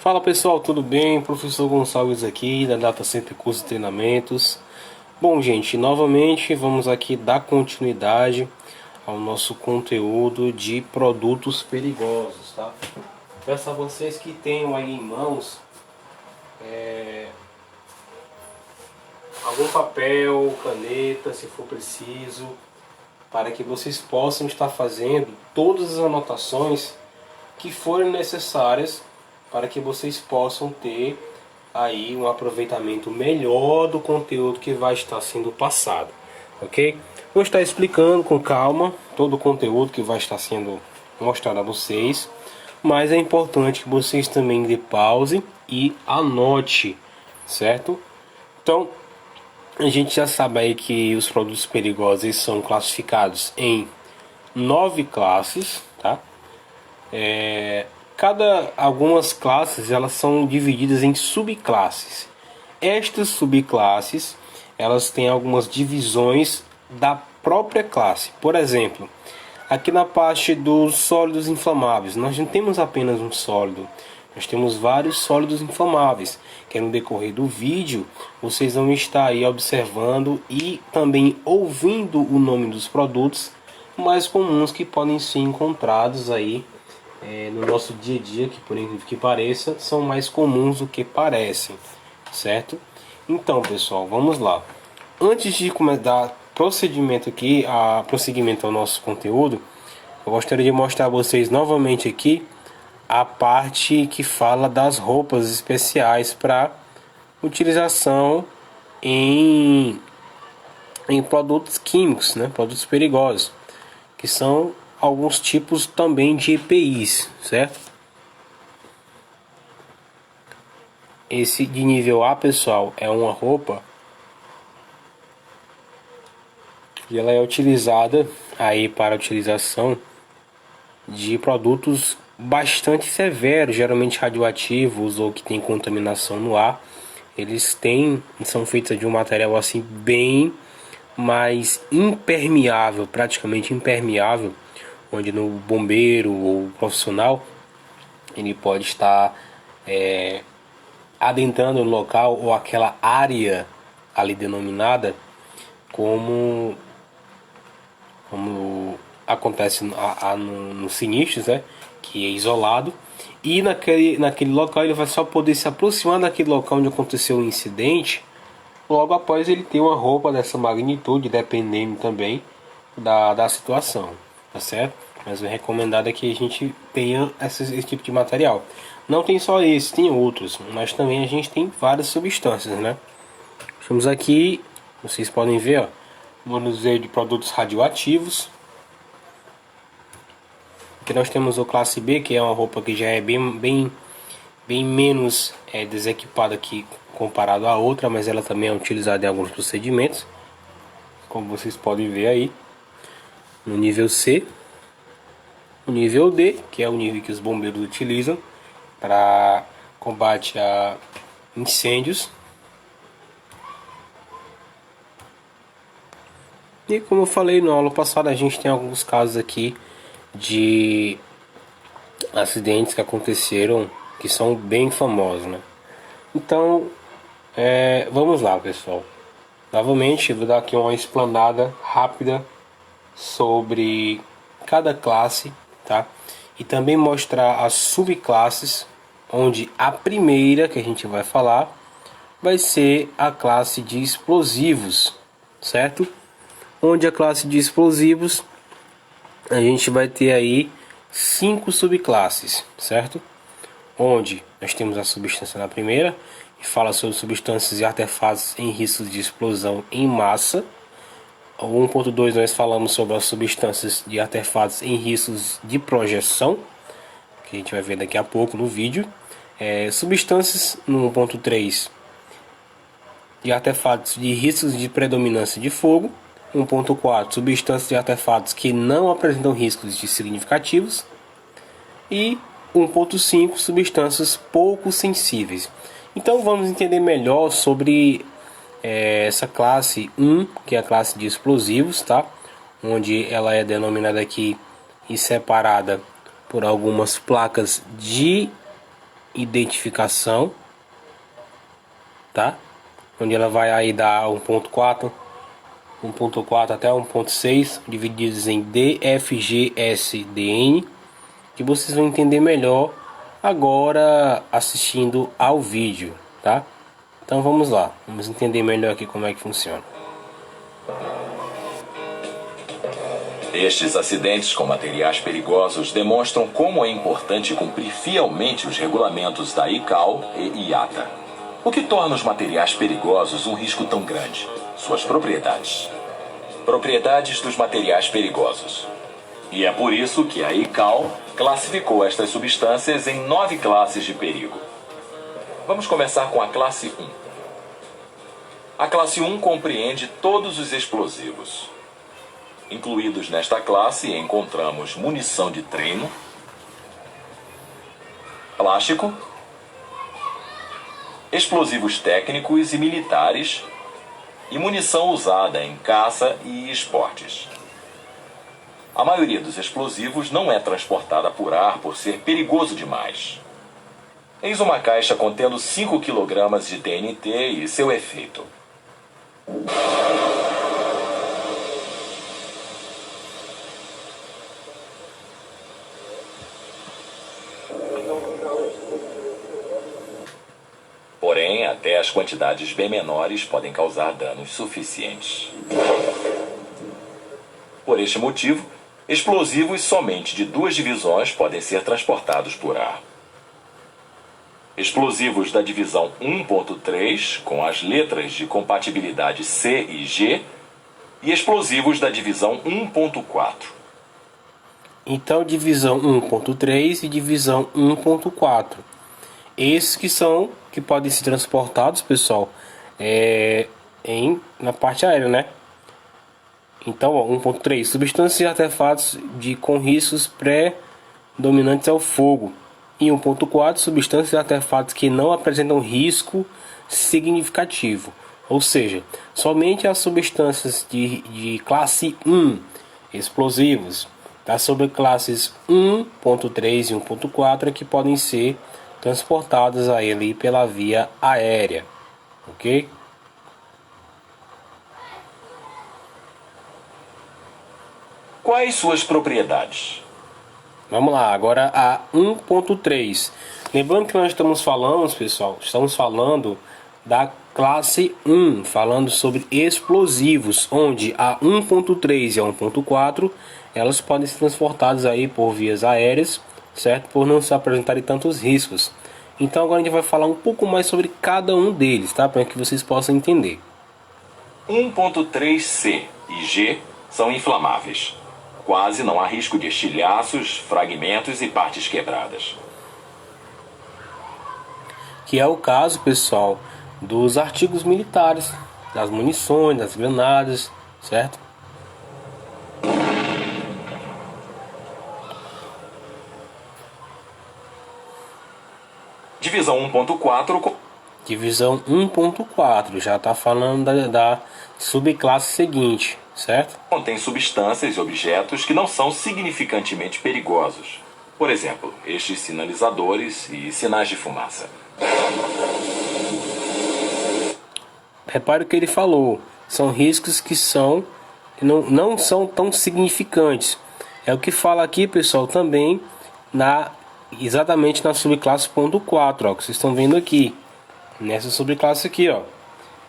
Fala pessoal, tudo bem? Professor Gonçalves aqui da Data Center Cursos e Treinamentos. Bom, gente, novamente vamos aqui dar continuidade ao nosso conteúdo de produtos perigosos, tá? Peço a vocês que tenham aí em mãos algum papel, caneta, se for preciso, para que vocês possam estar fazendo todas as anotações que forem necessárias para que vocês possam ter aí um aproveitamento melhor do conteúdo que vai estar sendo passado, ok? Vou estar explicando com calma todo o conteúdo que vai estar sendo mostrado a vocês, mas é importante que vocês também dê pause e anote, certo? Então, a gente já sabe aí que os produtos perigosos são classificados em 9 classes, tá? Algumas classes elas são divididas em subclasses. Estas subclasses elas têm algumas divisões da própria classe. Por exemplo, aqui na parte dos sólidos inflamáveis, nós não temos apenas um sólido, nós temos vários sólidos inflamáveis, que no decorrer do vídeo vocês vão estar aí observando e também ouvindo o nome dos produtos mais comuns que podem ser encontrados aí no nosso dia a dia, que por incrível que pareça, são mais comuns do que parecem, certo? Então, pessoal, vamos lá. Antes de começar prosseguimento ao nosso conteúdo, eu gostaria de mostrar a vocês novamente aqui a parte que fala das roupas especiais para utilização em produtos químicos, né? Produtos perigosos, que são alguns tipos também de EPIs, certo? Esse de nível A, pessoal, é uma roupa e ela é utilizada aí para a utilização de produtos bastante severos, geralmente radioativos ou que tem contaminação no ar. Eles são feitos de um material assim bem mais impermeável, praticamente impermeável, onde no bombeiro ou profissional ele pode estar adentrando no local ou aquela área ali denominada como acontece nos sinistros, né? Que é isolado, e naquele local ele vai só poder se aproximar daquele local onde aconteceu o incidente logo após ele ter uma roupa dessa magnitude, dependendo também da situação, tá certo? Mas o recomendado é que a gente tenha esse tipo de material. Não tem só esse, tem outros, mas também a gente tem várias substâncias, né? Estamos aqui, vocês podem ver, ó, manuseio de produtos radioativos. Aqui nós temos o classe B, que é uma roupa que já é bem menos desequipada aqui comparado à outra, mas ela também é utilizada em alguns procedimentos, como vocês podem ver aí. No nível C, o nível D, que é o nível que os bombeiros utilizam para combate a incêndios. E como eu falei na aula passada, a gente tem alguns casos aqui de acidentes que aconteceram que são bem famosos, né? Então, vamos lá, pessoal. Novamente, vou dar aqui uma explanada rápida sobre cada classe, tá? E também mostrar as subclasses, onde a primeira que a gente vai falar vai ser a classe de explosivos, certo? Onde a classe de explosivos a gente vai ter aí 5 subclasses, certo? Onde nós temos a substância na primeira, que fala sobre substâncias e artefatos em risco de explosão em massa. O 1.2 nós falamos sobre as substâncias de artefatos em riscos de projeção, que a gente vai ver daqui a pouco no vídeo. Substâncias no 1.3 de artefatos de riscos de predominância de fogo. 1.4 substâncias de artefatos que não apresentam riscos significativos. E 1.5 substâncias pouco sensíveis. Então vamos entender melhor sobre essa classe 1, que é a classe de explosivos, tá? Onde ela é denominada aqui e separada por algumas placas de identificação, tá? Onde ela vai aí dar 1.4 até 1.6 divididos em D, F, G, S, D, N, que vocês vão entender melhor agora assistindo ao vídeo, tá? Então vamos lá, vamos entender melhor aqui como é que funciona. Estes acidentes com materiais perigosos demonstram como é importante cumprir fielmente os regulamentos da ICAO e IATA. O que torna os materiais perigosos um risco tão grande? Suas propriedades. Propriedades dos materiais perigosos. E é por isso que a ICAO classificou estas substâncias em 9 classes de perigo. Vamos começar com a classe 1. A classe 1 compreende todos os explosivos. Incluídos nesta classe encontramos munição de treino, plástico, explosivos técnicos e militares e munição usada em caça e esportes. A maioria dos explosivos não é transportada por ar por ser perigoso demais. Eis uma caixa contendo 5 kg de TNT e seu efeito. Porém, até as quantidades bem menores podem causar danos suficientes. Por este motivo, explosivos somente de 2 divisões podem ser transportados por ar. Explosivos da divisão 1.3, com as letras de compatibilidade C e G, e explosivos da divisão 1.4. Então, divisão 1.3 e divisão 1.4. Esses que podem ser transportados, pessoal, na parte aérea, né? Então, 1.3, substâncias e artefatos com riscos pré-dominantes ao fogo. E 1.4, substâncias e artefatos que não apresentam risco significativo. Ou seja, somente as substâncias de classe 1, explosivos, das subclasses 1.3 e 1.4 que podem ser transportadas a ele pela via aérea, ok? Quais suas propriedades? Vamos lá, agora a 1.3. Lembrando que nós estamos falando, pessoal, estamos falando da classe 1, falando sobre explosivos, onde a 1.3 e a 1.4 elas podem ser transportadas aí por vias aéreas, certo? Por não se apresentarem tantos riscos. Então agora a gente vai falar um pouco mais sobre cada um deles, tá? Para que vocês possam entender. 1.3C e G são inflamáveis. Quase não há risco de estilhaços, fragmentos e partes quebradas. Que é o caso, pessoal, dos artigos militares, das munições, das granadas, certo? Divisão 1.4. Divisão 1.4 já está falando da subclasse seguinte, certo? Contém substâncias e objetos que não são significantemente perigosos. Por exemplo, estes sinalizadores e sinais de fumaça. Repare o que ele falou. São riscos que não são tão significantes. É o que fala aqui, pessoal, também exatamente na subclasse ponto 4, ó, que vocês estão vendo aqui. Nessa subclasse aqui, ó.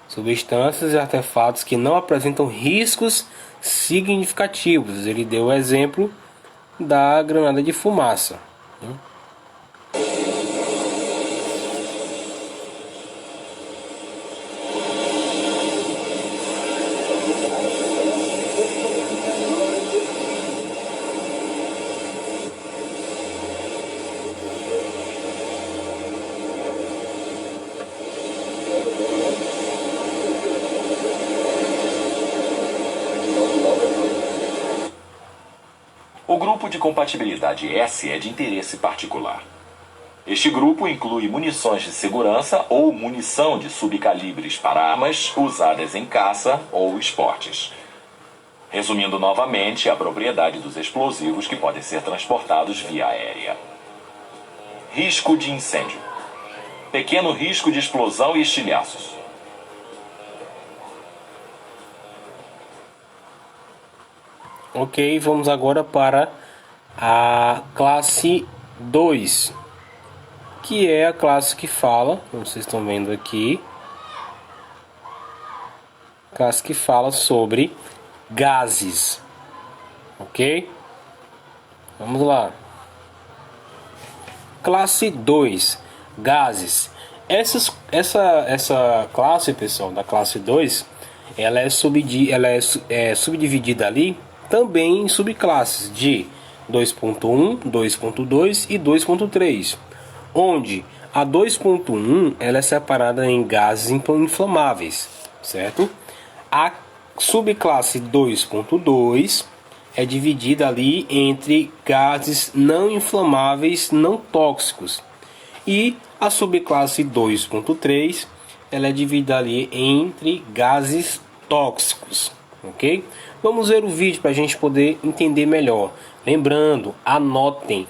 Substâncias e artefatos que não apresentam riscos significativos. Ele deu o exemplo da granada de fumaça, né? O grupo de compatibilidade S é de interesse particular. Este grupo inclui munições de segurança ou munição de subcalibres para armas usadas em caça ou esportes. Resumindo novamente a propriedade dos explosivos que podem ser transportados via aérea. Risco de incêndio. pequeno risco de explosão e estilhaços. Ok, vamos agora para a classe 2, que é a classe que fala, como vocês estão vendo aqui, classe que fala sobre gases, ok? Vamos lá. Classe 2, gases. Essa classe, pessoal, da classe 2, ela é subdividida ali também em subclasses de 2.1, 2.2 e 2.3, onde a 2.1 ela é separada em gases inflamáveis, certo? A subclasse 2.2 é dividida ali entre gases não inflamáveis não tóxicos, e a subclasse 2.3 ela é dividida ali entre gases tóxicos, ok? Vamos ver o vídeo para a gente poder entender melhor. Lembrando, anotem,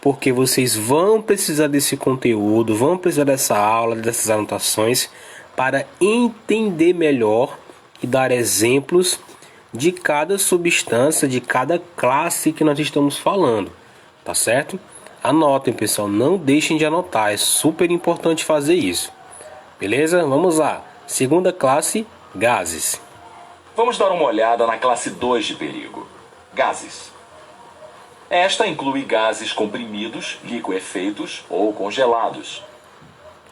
porque vocês vão precisar desse conteúdo, vão precisar dessa aula, dessas anotações para entender melhor e dar exemplos de cada substância, de cada classe que nós estamos falando, tá certo? Anotem, pessoal, não deixem de anotar, é super importante fazer isso. Beleza? Vamos lá. Segunda classe, gases. Vamos dar uma olhada na classe 2 de perigo. Gases. Esta inclui gases comprimidos, liquefeitos ou congelados.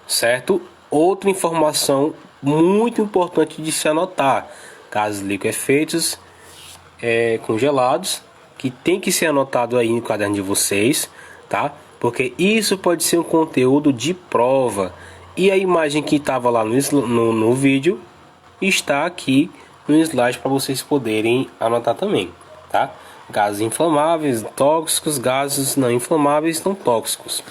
Certo? Outra informação muito importante de se anotar: gases liquefeitos, congelados, que tem que ser anotado aí no caderno de vocês, tá? Porque isso pode ser um conteúdo de prova. E a imagem que estava lá no vídeo está aqui no slide para vocês poderem anotar também, tá? Gases inflamáveis, tóxicos, gases não inflamáveis, não tóxicos.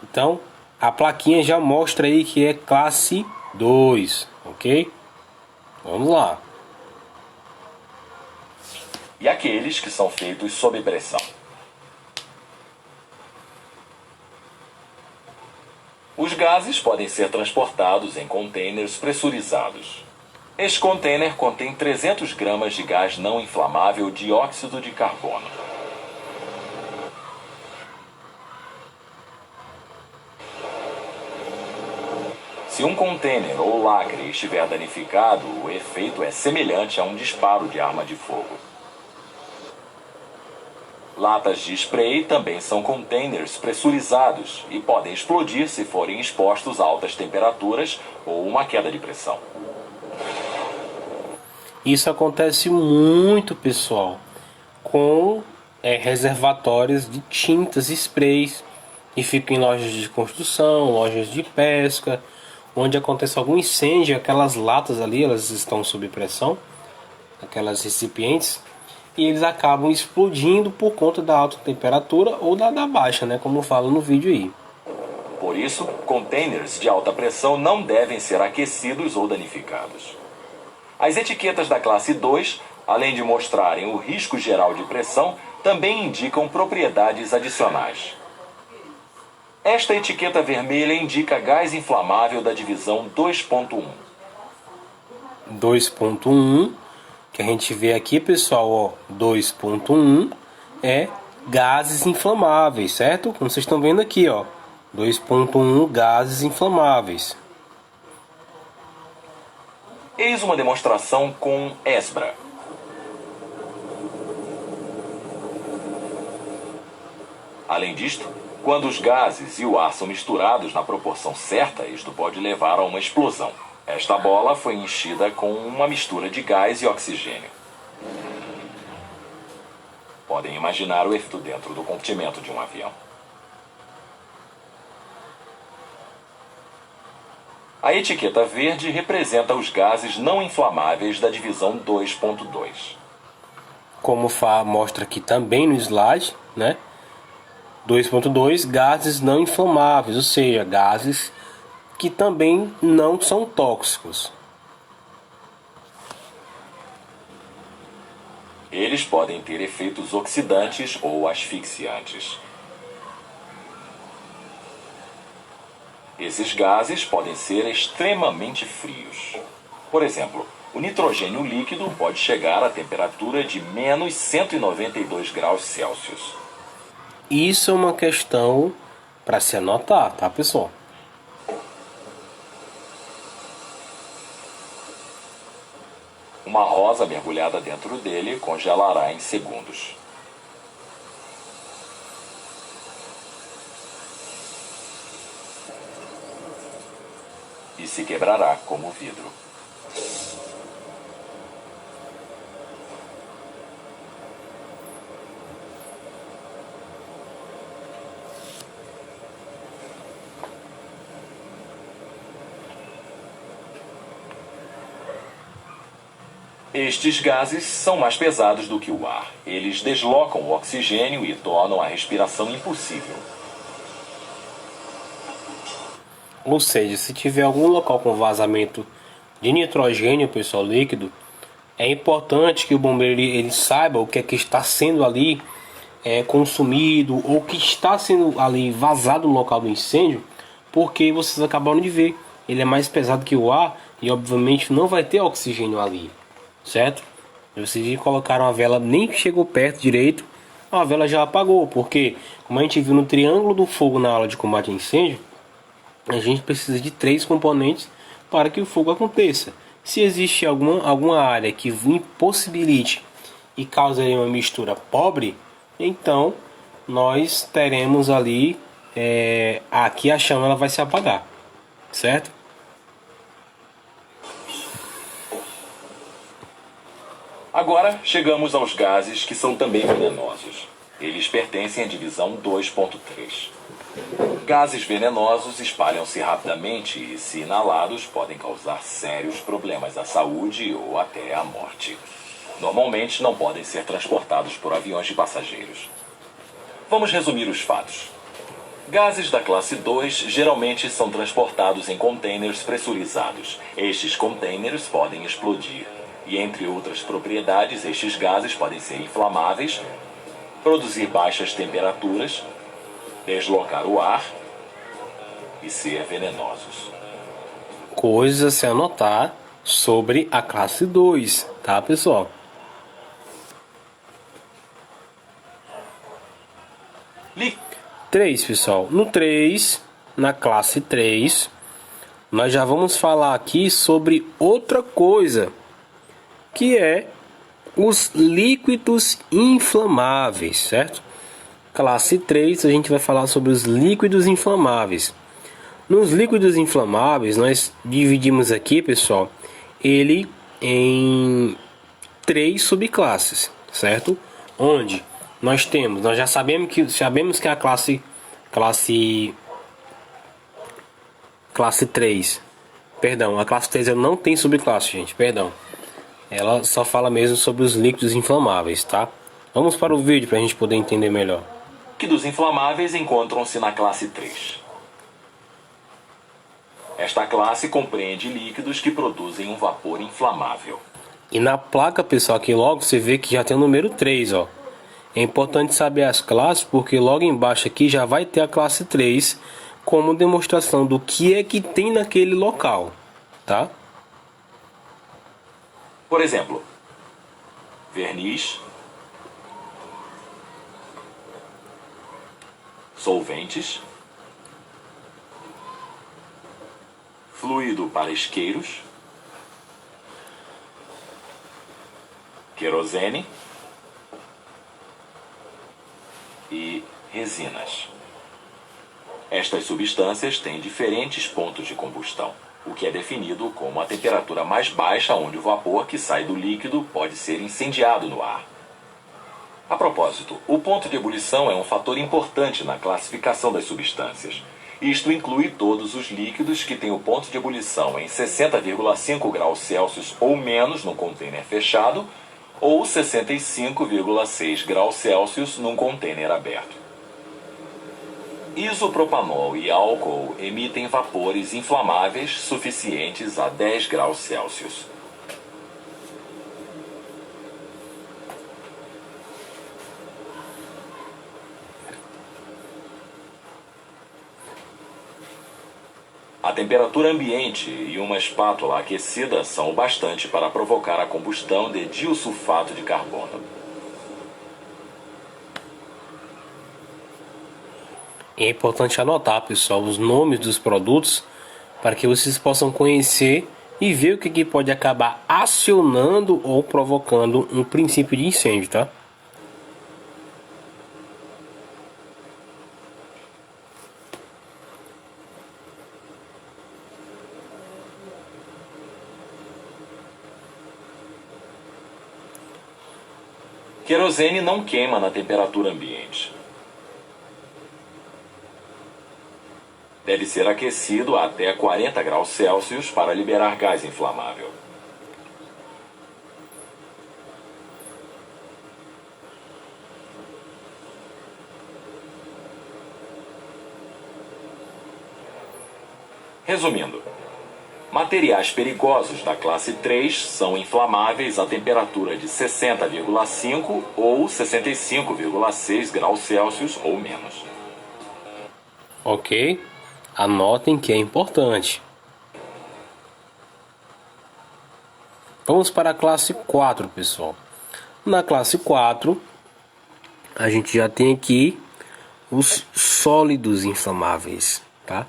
Então, a plaquinha já mostra aí que é classe 2, ok? Vamos lá. E aqueles que são feitos sob pressão. Os gases podem ser transportados em containers pressurizados. Este container contém 300 gramas de gás não inflamável dióxido de carbono. Se um container ou lacre estiver danificado, o efeito é semelhante a um disparo de arma de fogo. Latas de spray também são containers pressurizados e podem explodir se forem expostos a altas temperaturas ou uma queda de pressão. Isso acontece muito, pessoal, com reservatórios de tintas e sprays que ficam em lojas de construção, lojas de pesca, onde acontece algum incêndio. Aquelas latas ali, elas estão sob pressão, aquelas recipientes, e eles acabam explodindo por conta da alta temperatura ou da baixa, né, como eu falo no vídeo aí. Por isso, containers de alta pressão não devem ser aquecidos ou danificados. As etiquetas da classe 2, além de mostrarem o risco geral de pressão, também indicam propriedades adicionais. Esta etiqueta vermelha indica gás inflamável da divisão 2.1. 2.1, que a gente vê aqui, pessoal, ó, 2.1 é gases inflamáveis, certo? Como vocês estão vendo aqui, ó, 2.1 gases inflamáveis. Eis uma demonstração com ESBRA. Além disto, quando os gases e o ar são misturados na proporção certa, isto pode levar a uma explosão. Esta bola foi enchida com uma mistura de gás e oxigênio. Podem imaginar o efeito dentro do compartimento de um avião. A etiqueta verde representa os gases não inflamáveis da divisão 2.2. Como mostra aqui também no slide, né? 2.2, gases não inflamáveis, ou seja, gases que também não são tóxicos. Eles podem ter efeitos oxidantes ou asfixiantes. Esses gases podem ser extremamente frios. Por exemplo, o nitrogênio líquido pode chegar à temperatura de menos 192 graus Celsius. Isso é uma questão para se anotar, tá, pessoal? Uma rosa mergulhada dentro dele congelará em segundos. E se quebrará como vidro. Estes gases são mais pesados do que o ar. Eles deslocam o oxigênio e tornam a respiração impossível. Ou seja, se tiver algum local com vazamento de nitrogênio, pessoal, líquido, é importante que o bombeiro ele saiba o que é que está sendo ali consumido ou que está sendo ali vazado no local do incêndio, porque vocês acabaram de ver, ele é mais pesado que o ar e obviamente não vai ter oxigênio ali, certo? Vocês colocaram a vela, nem chegou perto direito, a vela já apagou, porque como a gente viu no triângulo do fogo na aula de combate a incêndio, a gente precisa de 3 componentes para que o fogo aconteça. Se existe alguma área que impossibilite e cause uma mistura pobre, então nós teremos ali aqui a chama ela vai se apagar, certo? Agora chegamos aos gases que são também venenosos. Eles pertencem à divisão 2.3. Gases venenosos espalham-se rapidamente e, se inalados, podem causar sérios problemas à saúde ou até à morte. Normalmente não podem ser transportados por aviões de passageiros. Vamos resumir os fatos. Gases da classe 2 geralmente são transportados em containers pressurizados. Estes containers podem explodir. E, entre outras propriedades, estes gases podem ser inflamáveis, produzir baixas temperaturas, deslocar o ar e ser venenosos. Coisas a se anotar sobre a classe 2, tá, pessoal? Li 3, pessoal. No 3, na classe 3, nós já vamos falar aqui sobre outra coisa, que é os líquidos inflamáveis, certo? Classe 3, a gente vai falar sobre os líquidos inflamáveis. Nos líquidos inflamáveis, nós dividimos aqui, pessoal, ele em 3 subclasses, certo? Onde nós já sabemos que a classe 3, perdão, a classe 3 não tem subclasse, gente, perdão. Ela só fala mesmo sobre os líquidos inflamáveis, tá? Vamos para o vídeo para a gente poder entender melhor. líquidos inflamáveis encontram-se na classe 3. Esta classe compreende líquidos que produzem um vapor inflamável. E na placa, pessoal, aqui logo você vê que já tem o número 3, ó. É importante saber as classes, porque logo embaixo aqui já vai ter a classe 3 como demonstração do que é que tem naquele local, tá? Por exemplo, verniz, solventes, fluido para isqueiros, querosene e resinas. Estas substâncias têm diferentes pontos de combustão, o que é definido como a temperatura mais baixa onde o vapor que sai do líquido pode ser incendiado no ar. A propósito, o ponto de ebulição é um fator importante na classificação das substâncias. Isto inclui todos os líquidos que têm o ponto de ebulição em 60,5 graus Celsius ou menos num container fechado ou 65,6 graus Celsius num container aberto. Isopropanol e álcool emitem vapores inflamáveis suficientes a 10 graus Celsius. A temperatura ambiente e uma espátula aquecida são o bastante para provocar a combustão de disulfato de carbono. É importante anotar, pessoal, os nomes dos produtos para que vocês possam conhecer e ver o que pode acabar acionando ou provocando um princípio de incêndio, tá? Querosene não queima na temperatura ambiente. Deve ser aquecido até 40 graus Celsius para liberar gás inflamável. Resumindo, materiais perigosos da classe 3 são inflamáveis a temperatura de 60,5 ou 65,6 graus Celsius ou menos. Ok? Anotem que é importante. Vamos para a classe 4, pessoal. Na classe 4, a gente já tem aqui os sólidos inflamáveis, tá?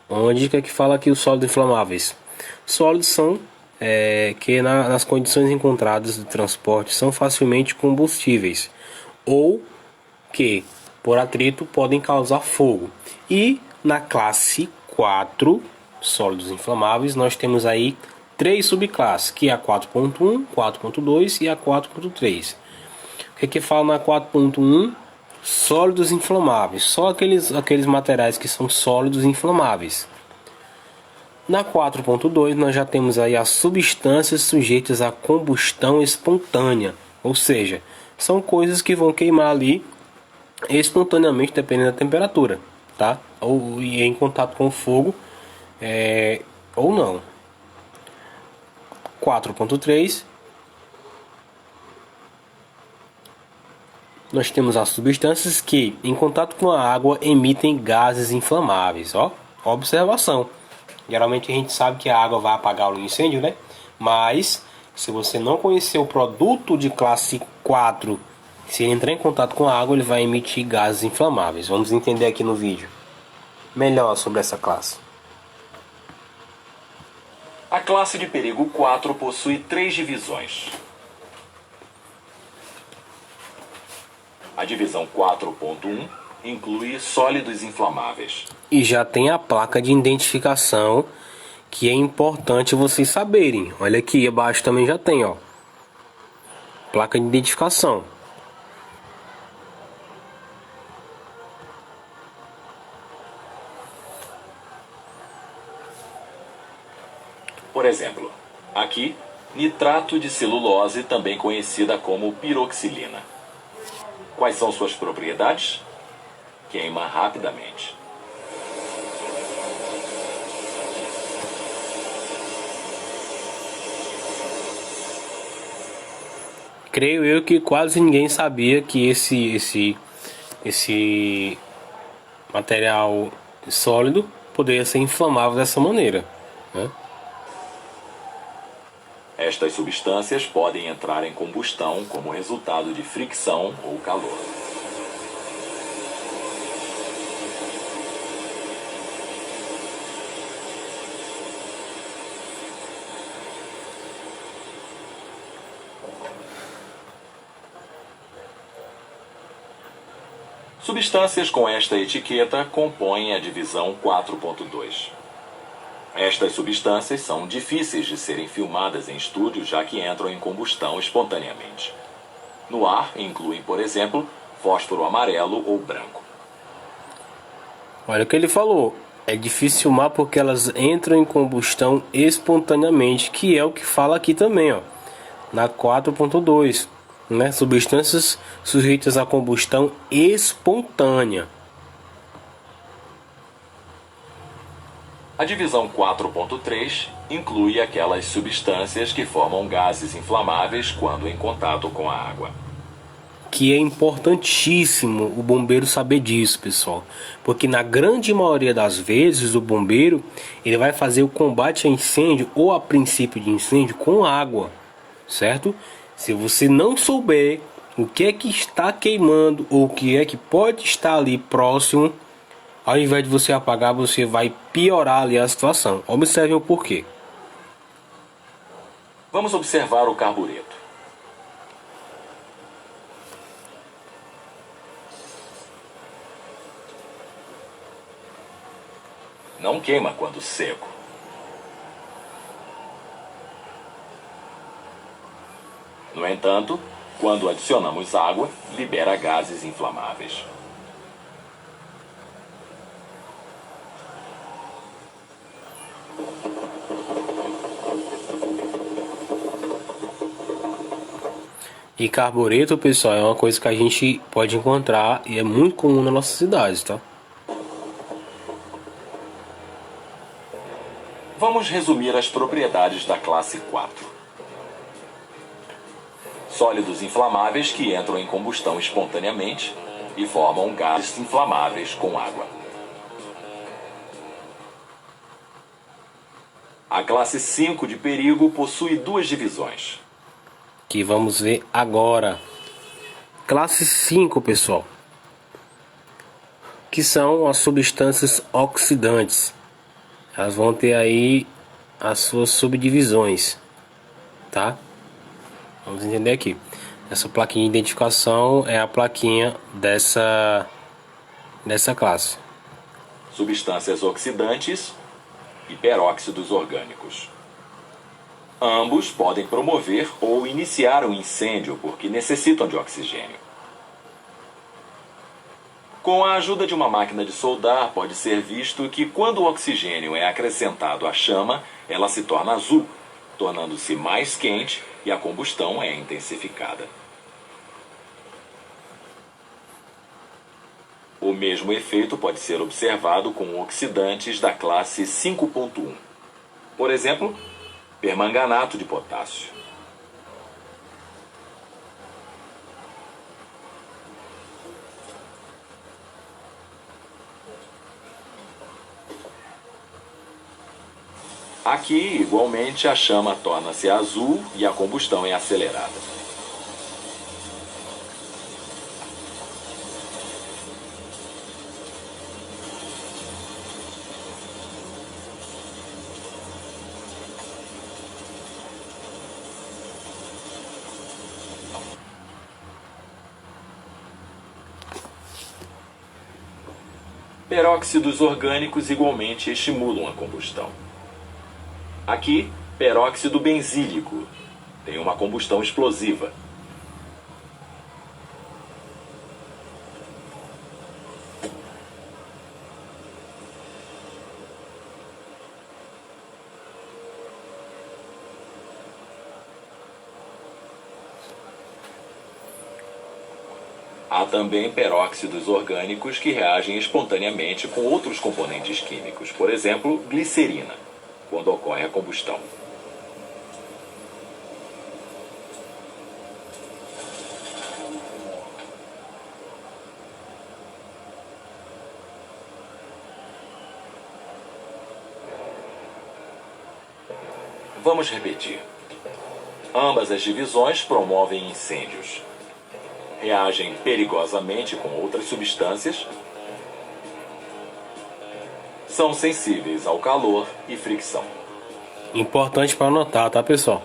Onde que fala aqui os sólidos inflamáveis? Sólidos são que nas condições encontradas de transporte são facilmente combustíveis ou que por atrito podem causar fogo. E na classe 4, sólidos inflamáveis, nós temos aí 3 subclasses, que é a 4.1, 4.2 e a 4.3. O que fala na 4.1? Sólidos inflamáveis, só aqueles materiais que são sólidos inflamáveis. Na 4.2 nós já temos aí as substâncias sujeitas à combustão espontânea, ou seja, são coisas que vão queimar ali espontaneamente dependendo da temperatura, tá? Ou em contato com o fogo ou não. 4.3 nós temos as substâncias que em contato com a água emitem gases inflamáveis, ó. Observação. Geralmente a gente sabe que a água vai apagar o incêndio, né? Mas se você não conhecer o produto de classe 4, se ele entrar em contato com a água, ele vai emitir gases inflamáveis. Vamos entender aqui no vídeo melhor sobre essa classe. A classe de perigo 4 possui 3 divisões. A divisão 4.1 inclui sólidos inflamáveis. E já tem a placa de identificação, que é importante vocês saberem. Olha aqui abaixo também já tem, ó. Placa de identificação. Por exemplo, aqui, nitrato de celulose, também conhecida como piroxilina. Quais são suas propriedades? Queima rapidamente. Creio eu que quase ninguém sabia que esse material sólido poderia ser inflamável dessa maneira, né? Estas substâncias podem entrar em combustão como resultado de fricção ou calor. Substâncias com esta etiqueta compõem a divisão 4.2. Estas substâncias são difíceis de serem filmadas em estúdio, já que entram em combustão espontaneamente. No ar, incluem, por exemplo, fósforo amarelo ou branco. Olha o que ele falou. É difícil filmar porque elas entram em combustão espontaneamente, que é o que fala aqui também, ó, na 4.2, né? Substâncias sujeitas à combustão espontânea. A divisão 4.3 inclui aquelas substâncias que formam gases inflamáveis quando em contato com a água. que é importantíssimo o bombeiro saber disso, pessoal, porque na grande maioria das vezes o bombeiro ele vai fazer o combate a incêndio ou a princípio de incêndio com água, certo? Se você não souber o que é que está queimando ou o que é que pode estar ali próximo, ao invés de você apagar, você vai piorar ali a situação. Observe o porquê. Vamos observar o carbureto. Não queima quando seco. No entanto, quando adicionamos água, libera gases inflamáveis. E carbureto, pessoal, é uma coisa que a gente pode encontrar e é muito comum na nossa cidade, tá? Vamos resumir as propriedades da classe 4. Sólidos inflamáveis que entram em combustão espontaneamente e formam gases inflamáveis com água. A classe 5 de perigo possui duas divisões. Que vamos ver agora. Classe 5, pessoal, que são as substâncias oxidantes. Elas vão ter aí as suas subdivisões, tá? Vamos entender aqui. Essa plaquinha de identificação é a plaquinha dessa classe. Substâncias oxidantes e peróxidos orgânicos. Ambos podem promover ou iniciar um incêndio porque necessitam de oxigênio. Com a ajuda de uma máquina de soldar, pode ser visto que quando o oxigênio é acrescentado à chama, ela se torna azul, tornando-se mais quente e a combustão é intensificada. O mesmo efeito pode ser observado com oxidantes da classe 5.1. Por exemplo, permanganato de potássio. Aqui, igualmente, a chama torna-se azul e a combustão é acelerada. Peróxidos orgânicos igualmente estimulam a combustão. Aqui, peróxido benzílico tem uma combustão explosiva. Há também peróxidos orgânicos que reagem espontaneamente com outros componentes químicos, por exemplo, glicerina, quando ocorre a combustão. Vamos repetir. Ambas as divisões promovem incêndios. Reagem perigosamente com outras substâncias. São sensíveis ao calor e fricção. Importante para anotar, tá, pessoal?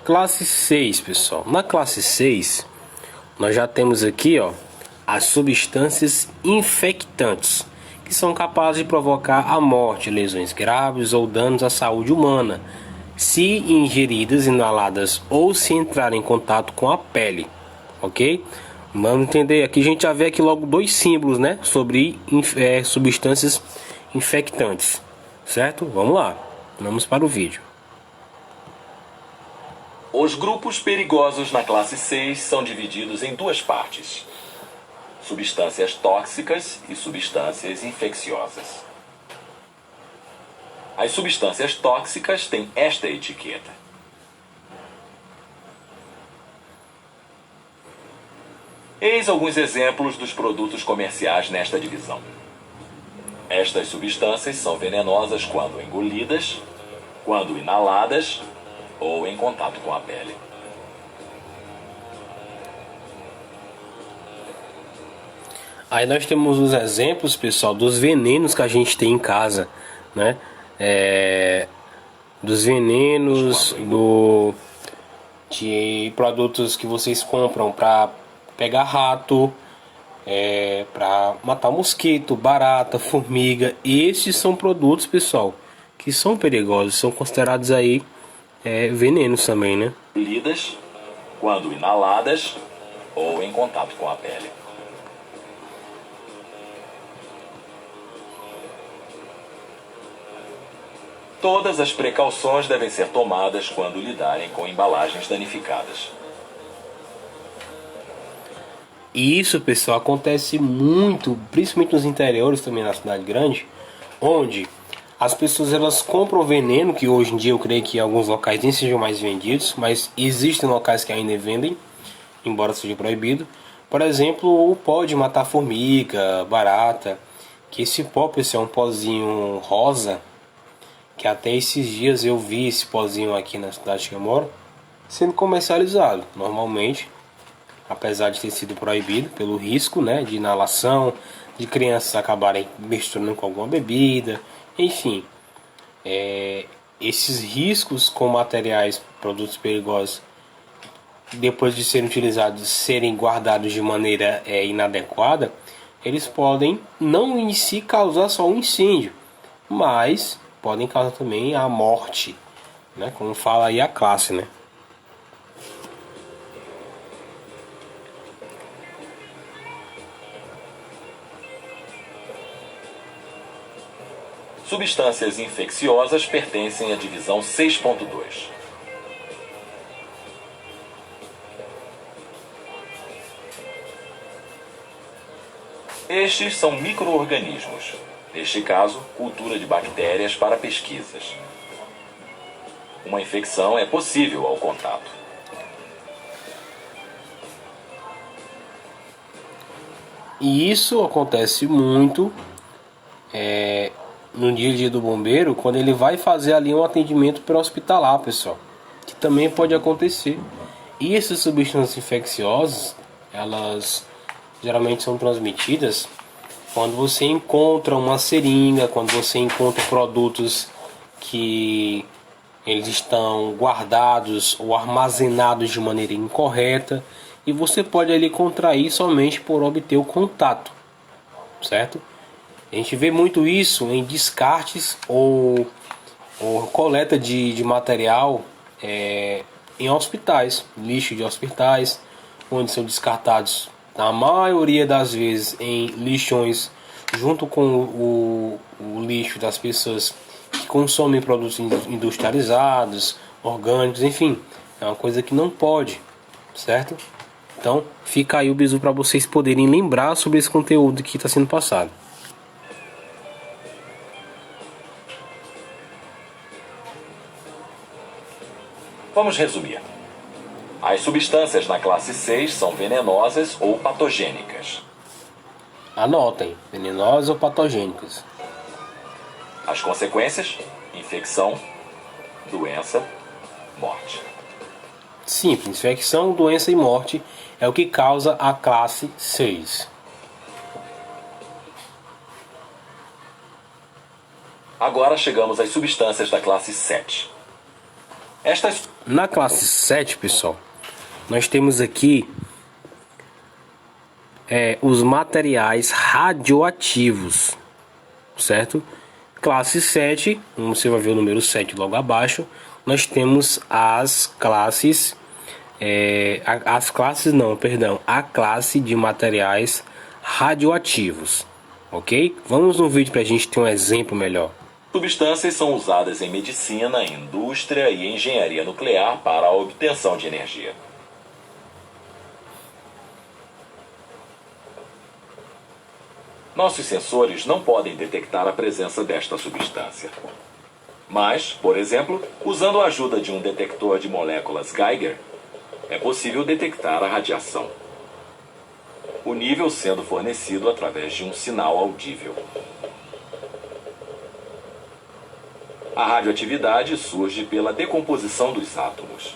Classe 6, pessoal. Na classe 6, nós já temos aqui, ó, as substâncias infectantes, que são capazes de provocar a morte, lesões graves ou danos à saúde humana, se ingeridas, inaladas ou se entrar em contato com a pele, ok? Vamos entender, aqui a gente já vê aqui logo dois símbolos, né, sobre substâncias infectantes, certo? Vamos lá, vamos para o vídeo. Os grupos perigosos na classe 6 são divididos em duas partes: substâncias tóxicas e substâncias infecciosas. As substâncias tóxicas têm esta etiqueta. Eis alguns exemplos dos produtos comerciais nesta divisão. Estas substâncias são venenosas quando engolidas, quando inaladas ou em contato com a pele. Aí nós temos os exemplos, pessoal, dos venenos que a gente tem em casa, né? Dos venenos, de produtos que vocês compram para pegar rato, para matar mosquito, barata, formiga. Esses são produtos, pessoal, que são perigosos, são considerados aí venenos também, né? Lidas, quando inaladas ou em contato com a pele. Todas as precauções devem ser tomadas quando lidarem com embalagens danificadas. E isso, pessoal, acontece muito, principalmente nos interiores também na cidade grande, onde as pessoas elas compram veneno, que hoje em dia eu creio que em alguns locais nem sejam mais vendidos, mas existem locais que ainda vendem, embora seja proibido. Por exemplo, o pó de matar formiga, barata, que esse pó, pessoal, é um pozinho rosa, que até esses dias eu vi esse pozinho aqui na cidade que eu moro sendo comercializado normalmente, apesar de ter sido proibido pelo risco, né, de inalação, de crianças acabarem misturando com alguma bebida, enfim, esses riscos com materiais, produtos perigosos, depois de serem utilizados, serem guardados de maneira inadequada, eles podem não em si causar só um incêndio, mas podem causar também a morte, né? Como fala aí a classe, né? Substâncias infecciosas pertencem à divisão 6.2. Estes são micro-organismos, neste caso, cultura de bactérias para pesquisas. Uma infecção é possível ao contato. E isso acontece muito no dia a dia do bombeiro, quando ele vai fazer ali um atendimento pré-hospitalar, pessoal, que também pode acontecer. E essas substâncias infecciosas, elas geralmente são transmitidas quando você encontra uma seringa, quando você encontra produtos que eles estão guardados ou armazenados de maneira incorreta, e você pode ali contrair somente por obter o contato, certo? A gente vê muito isso em descartes ou coleta de material em hospitais, lixo de hospitais, onde são descartados, na maioria das vezes, em lixões, junto com o lixo das pessoas que consomem produtos industrializados, orgânicos, enfim, é uma coisa que não pode, certo? Então, fica aí o bizu para vocês poderem lembrar sobre esse conteúdo que está sendo passado. Vamos resumir. As substâncias na classe 6 são venenosas ou patogênicas. Anotem, venenosas ou patogênicas. As consequências: infecção, doença, morte. Simples, infecção, doença e morte é o que causa a classe 6. Agora chegamos às substâncias da classe 7. Na classe 7, pessoal, nós temos aqui os materiais radioativos, certo? Classe 7, como você vai ver o número 7 logo abaixo, nós temos as classes, a classe de materiais radioativos, ok? Vamos no vídeo para a gente ter um exemplo melhor. Substâncias são usadas em medicina, indústria e engenharia nuclear para a obtenção de energia. Nossos sensores não podem detectar a presença desta substância. Mas, por exemplo, usando a ajuda de um detector de moléculas Geiger, é possível detectar a radiação. O nível sendo fornecido através de um sinal audível. A radioatividade surge pela decomposição dos átomos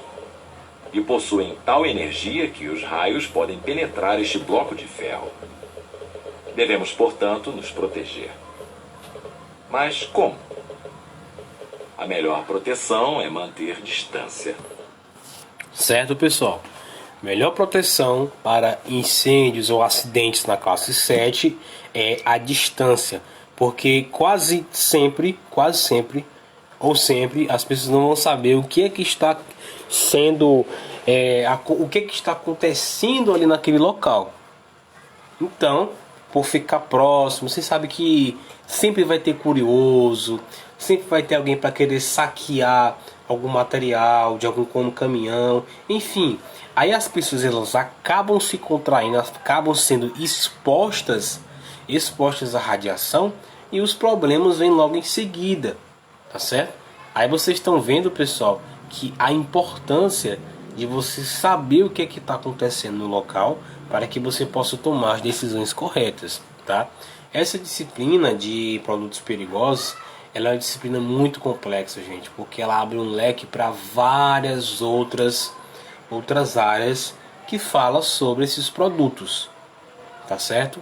e possuem tal energia que os raios podem penetrar este bloco de ferro. Devemos, portanto, nos proteger. Mas como? A melhor proteção é manter distância. Certo, pessoal? Melhor proteção para incêndios ou acidentes na classe 7 é a distância, porque quase sempre ou sempre as pessoas não vão saber o que é que está sendo, o que é que está acontecendo ali naquele local. Então, por ficar próximo, você sabe que sempre vai ter curioso, sempre vai ter alguém para querer saquear algum material de algum caminhão, enfim. Aí as pessoas elas acabam se contraindo, acabam sendo expostas à radiação e os problemas vêm logo em seguida, tá certo? Aí vocês estão vendo, pessoal, que a importância de você saber o que é que está acontecendo no local para que você possa tomar as decisões corretas, tá? Essa disciplina de produtos perigosos, ela é uma disciplina muito complexa, gente, porque ela abre um leque para várias outras áreas que fala sobre esses produtos, tá certo?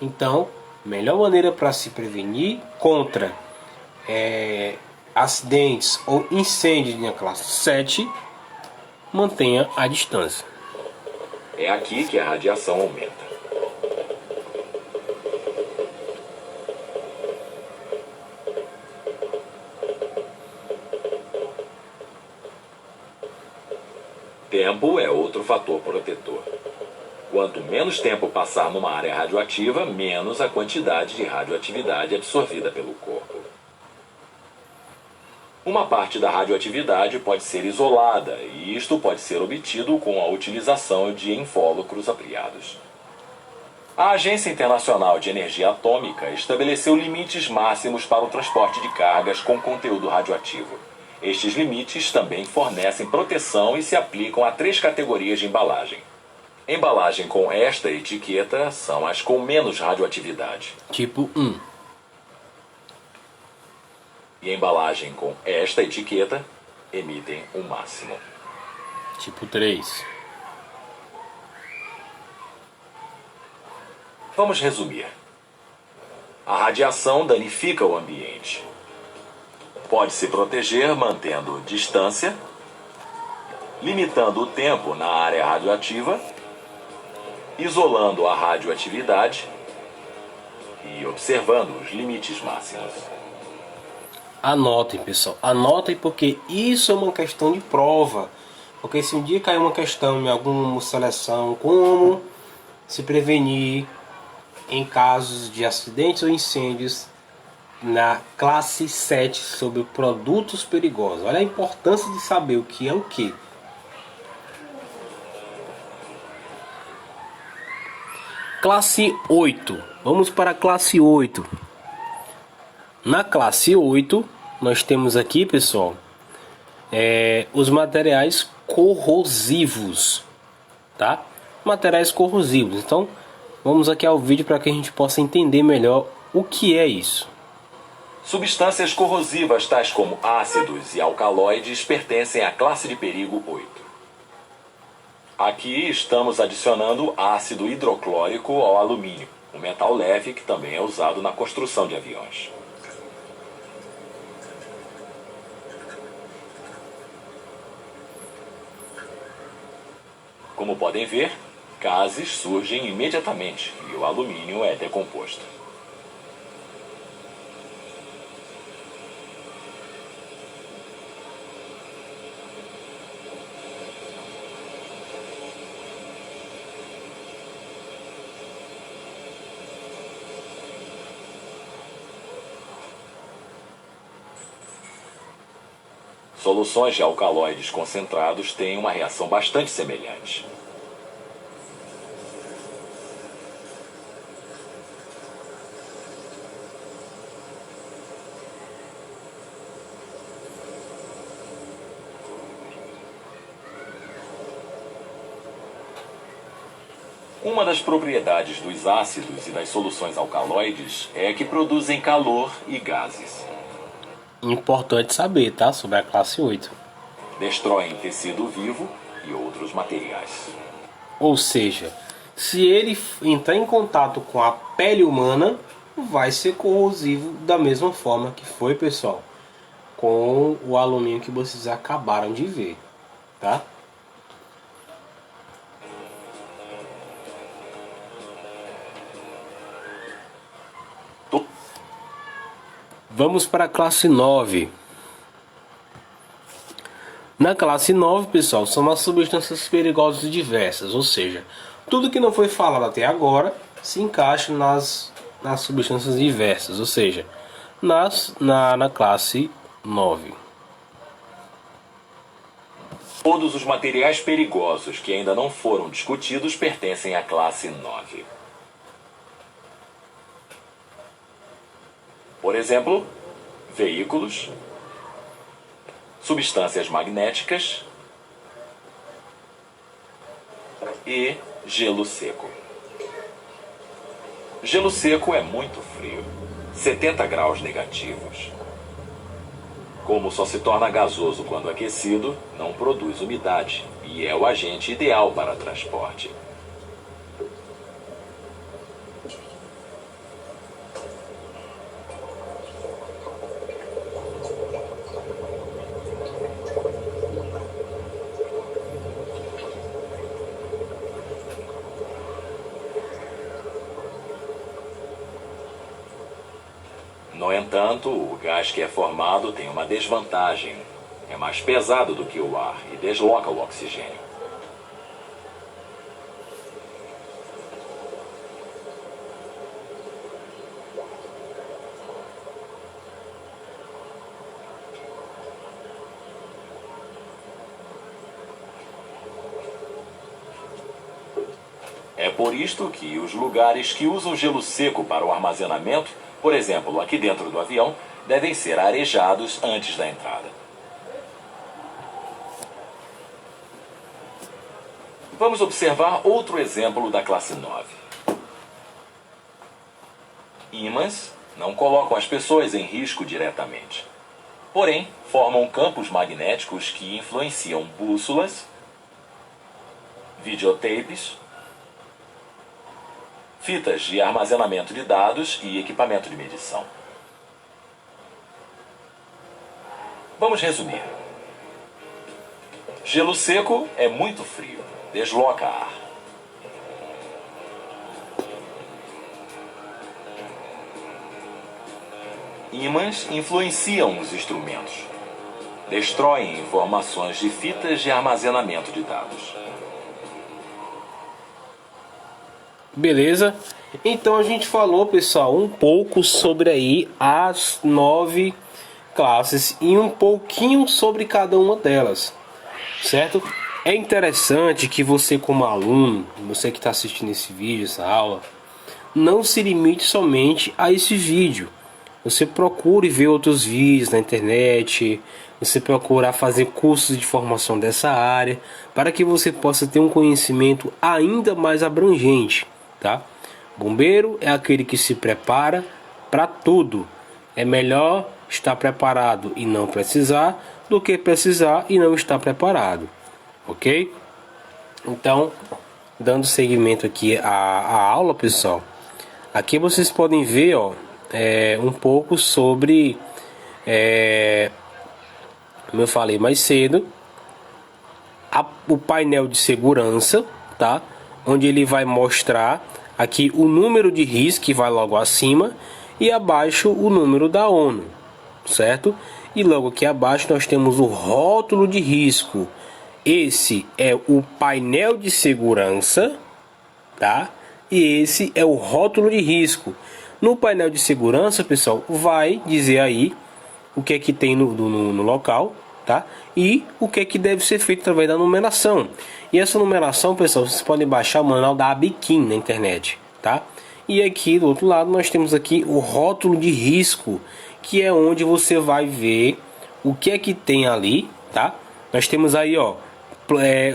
Então, melhor maneira para se prevenir contra acidentes ou incêndios na classe 7, mantenha a distância. É aqui que a radiação aumenta. Tempo é outro fator protetor. Quanto menos tempo passar numa área radioativa, menos a quantidade de radioatividade absorvida pelo corpo. Uma parte da radioatividade pode ser isolada, e isto pode ser obtido com a utilização de invólucros apriados. A Agência Internacional de Energia Atômica estabeleceu limites máximos para o transporte de cargas com conteúdo radioativo. Estes limites também fornecem proteção e se aplicam a 3 categorias de embalagem. Embalagem com esta etiqueta são as com menos radioatividade. Tipo 1. E embalagem com esta etiqueta emitem o máximo. Tipo 3. Vamos resumir. A radiação danifica o ambiente. Pode se proteger mantendo distância, limitando o tempo na área radioativa, isolando a radioatividade e observando os limites máximos. Anotem, pessoal, anotem, porque isso é uma questão de prova. Porque se um dia cair uma questão em alguma seleção, como se prevenir em casos de acidentes ou incêndios na classe 7 sobre produtos perigosos. Olha a importância de saber o que é o que. Classe 8. Vamos para a classe 8. Na classe 8, nós temos aqui, pessoal, os materiais corrosivos, tá? Materiais corrosivos. Então, vamos aqui ao vídeo para que a gente possa entender melhor o que é isso. Substâncias corrosivas tais como ácidos e alcaloides pertencem à classe de perigo 8. Aqui estamos adicionando ácido hidroclórico ao alumínio, um metal leve que também é usado na construção de aviões. Como podem ver, gases surgem imediatamente e o alumínio é decomposto. Soluções de alcaloides concentrados têm uma reação bastante semelhante. Uma das propriedades dos ácidos e das soluções alcaloides é que produzem calor e gases. Importante saber, tá? Sobre a classe 8. Destroem tecido vivo e outros materiais. Ou seja, se ele entrar em contato com a pele humana, vai ser corrosivo da mesma forma que foi, pessoal, com o alumínio que vocês acabaram de ver, tá? Vamos para a classe 9. Na classe 9, pessoal, são as substâncias perigosas diversas, ou seja, tudo que não foi falado até agora se encaixa nas substâncias diversas, ou seja, na classe 9. Todos os materiais perigosos que ainda não foram discutidos pertencem à classe 9. Por exemplo, veículos, substâncias magnéticas e gelo seco. Gelo seco é muito frio, 70 graus negativos. Como só se torna gasoso quando aquecido, não produz umidade e é o agente ideal para transporte. No entanto, o gás que é formado tem uma desvantagem. É mais pesado do que o ar e desloca o oxigênio. É por isto que os lugares que usam gelo seco para o armazenamento, por exemplo, aqui dentro do avião, devem ser arejados antes da entrada. Vamos observar outro exemplo da classe 9. Ímãs não colocam as pessoas em risco diretamente. Porém, formam campos magnéticos que influenciam bússolas, videotapes, fitas de armazenamento de dados e equipamento de medição. Vamos resumir. Gelo seco é muito frio, desloca ar. Ímãs influenciam os instrumentos, destroem informações de fitas de armazenamento de dados. Beleza? Então a gente falou, pessoal, um pouco sobre aí as 9 classes e um pouquinho sobre cada uma delas, certo? É interessante que você, como aluno, você que está assistindo esse vídeo, essa aula, não se limite somente a esse vídeo. Você procure ver outros vídeos na internet, você procurar fazer cursos de formação dessa área, para que você possa ter um conhecimento ainda mais abrangente, tá? Bombeiro é aquele que se prepara para tudo. É melhor estar preparado e não precisar do que precisar e não estar preparado, ok? Então, dando seguimento aqui à aula, pessoal, aqui vocês podem ver, ó, um pouco sobre, como eu falei mais cedo, o painel de segurança, tá? Onde ele vai mostrar aqui o número de RIS que vai logo acima e abaixo o número da ONU, certo? E logo aqui abaixo nós temos o rótulo de risco. Esse é o painel de segurança, tá? E esse é o rótulo de risco. No painel de segurança, pessoal, vai dizer aí o que é que tem no local, tá? E o que é que deve ser feito através da numeração. E essa numeração, pessoal, vocês podem baixar o manual da Abiquim na internet, tá? E aqui do outro lado nós temos aqui o rótulo de risco, que é onde você vai ver o que é que tem ali, tá? Nós temos aí, ó,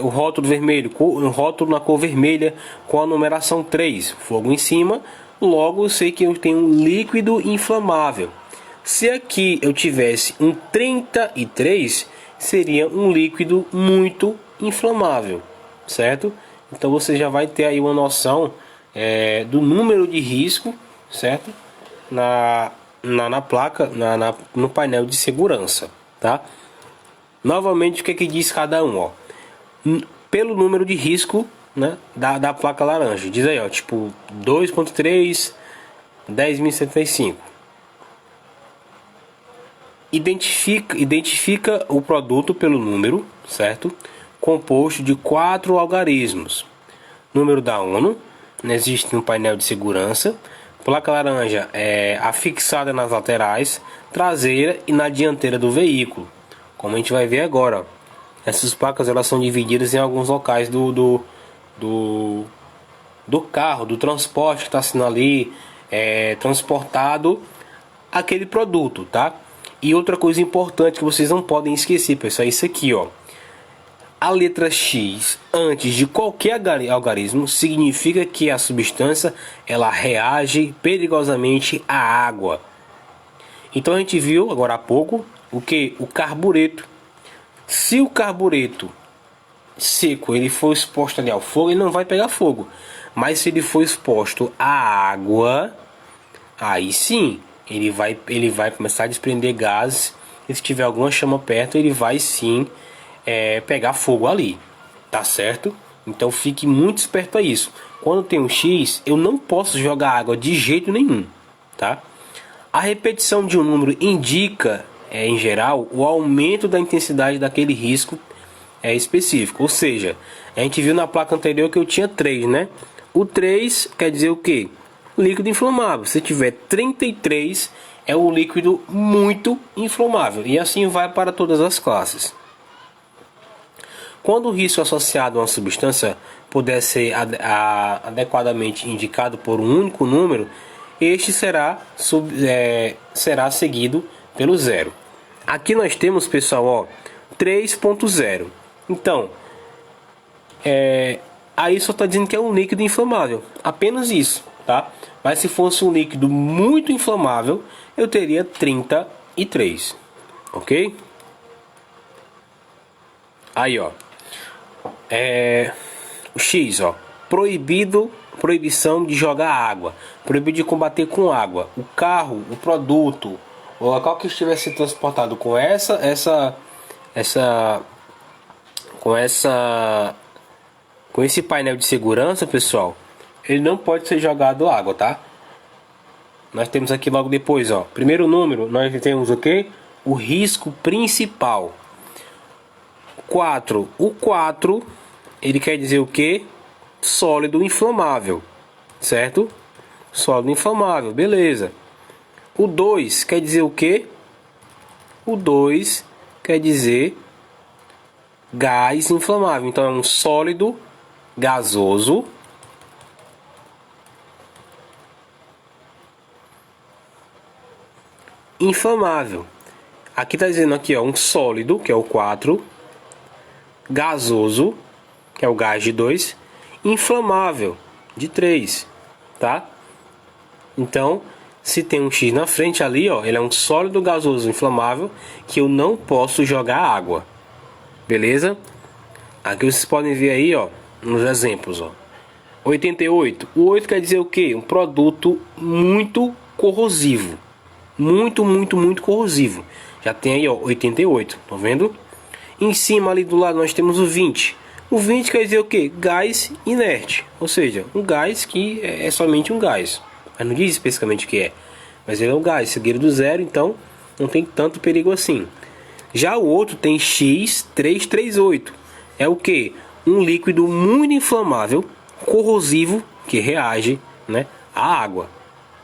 o rótulo vermelho, o rótulo na cor vermelha com a numeração 3, fogo em cima, logo eu sei que eu tenho um líquido inflamável. Se aqui eu tivesse um 33, seria um líquido muito inflamável, certo? Então você já vai ter aí uma noção do número de risco, certo? Na placa, no painel de segurança, tá? Novamente, o que é que diz cada um, ó? Pelo número de risco, né, da placa laranja. Diz aí, ó, tipo 2.3, 10.075. Identifica o produto pelo número, certo? Composto de 4 algarismos. Número da ONU, existe no painel de segurança. Placa laranja é afixada nas laterais, traseira e na dianteira do veículo. Como a gente vai ver agora, ó. Essas placas elas são divididas em alguns locais do carro, do transporte que está sendo ali transportado aquele produto, tá? E outra coisa importante que vocês não podem esquecer, pessoal, é isso aqui, ó. A letra X antes de qualquer algarismo significa que a substância ela reage perigosamente à água. Então a gente viu agora há pouco o que? O carbureto. Se o carbureto seco ele for exposto ali ao fogo, ele não vai pegar fogo. Mas se ele for exposto à água, aí sim ele vai começar a desprender gases. E se tiver alguma chama perto, ele vai sim pegar fogo ali, tá certo? Então fique muito esperto a isso. Quando tem um X, eu não posso jogar água de jeito nenhum, tá? A repetição de um número indica, em geral, o aumento da intensidade daquele risco específico. Ou seja, a gente viu na placa anterior que eu tinha 3, né? O 3 quer dizer o quê? Líquido inflamável. Se tiver 33, é um líquido muito inflamável. E assim vai para todas as classes. Quando o risco associado a uma substância puder ser adequadamente indicado por um único número, este será seguido pelo 0. Aqui nós temos, pessoal, ó, 3.0. Então, aí só está dizendo que é um líquido inflamável. Apenas isso, tá? Mas se fosse um líquido muito inflamável, eu teria 33. Ok? Aí, ó. O X, ó. Proibição de jogar água. Proibido de combater com água. O carro, o produto, o local que estiver sendo transportado com com esse painel de segurança, pessoal, ele não pode ser jogado água, tá? Nós temos aqui logo depois, ó. Primeiro número, nós temos o quê? O risco principal. 4. O 4, ele quer dizer o quê? Sólido inflamável, certo? Sólido inflamável, beleza. O 2 quer dizer o quê? O 2 quer dizer gás inflamável. Então é um sólido gasoso inflamável. Aqui está dizendo aqui, ó, um sólido, que é o 4, gasoso, que é o gás de 2, inflamável de 3, tá? Então, se tem um X na frente ali, ó, ele é um sólido gasoso inflamável que eu não posso jogar água. Beleza? Aqui vocês podem ver aí, ó, nos exemplos, ó. 88. O 8 quer dizer o quê? Um produto muito corrosivo. Muito corrosivo. Já tem aí, ó, 88. Tá vendo? Em cima ali do lado nós temos o 20. O 20 quer dizer o quê? Gás inerte. Ou seja, um gás que é somente um gás. Mas não diz especificamente o que é. Mas ele é um gás, seguido do 0, então não tem tanto perigo assim. Já o outro tem X338. É o que? Um líquido muito inflamável, corrosivo, que reage, né, à água.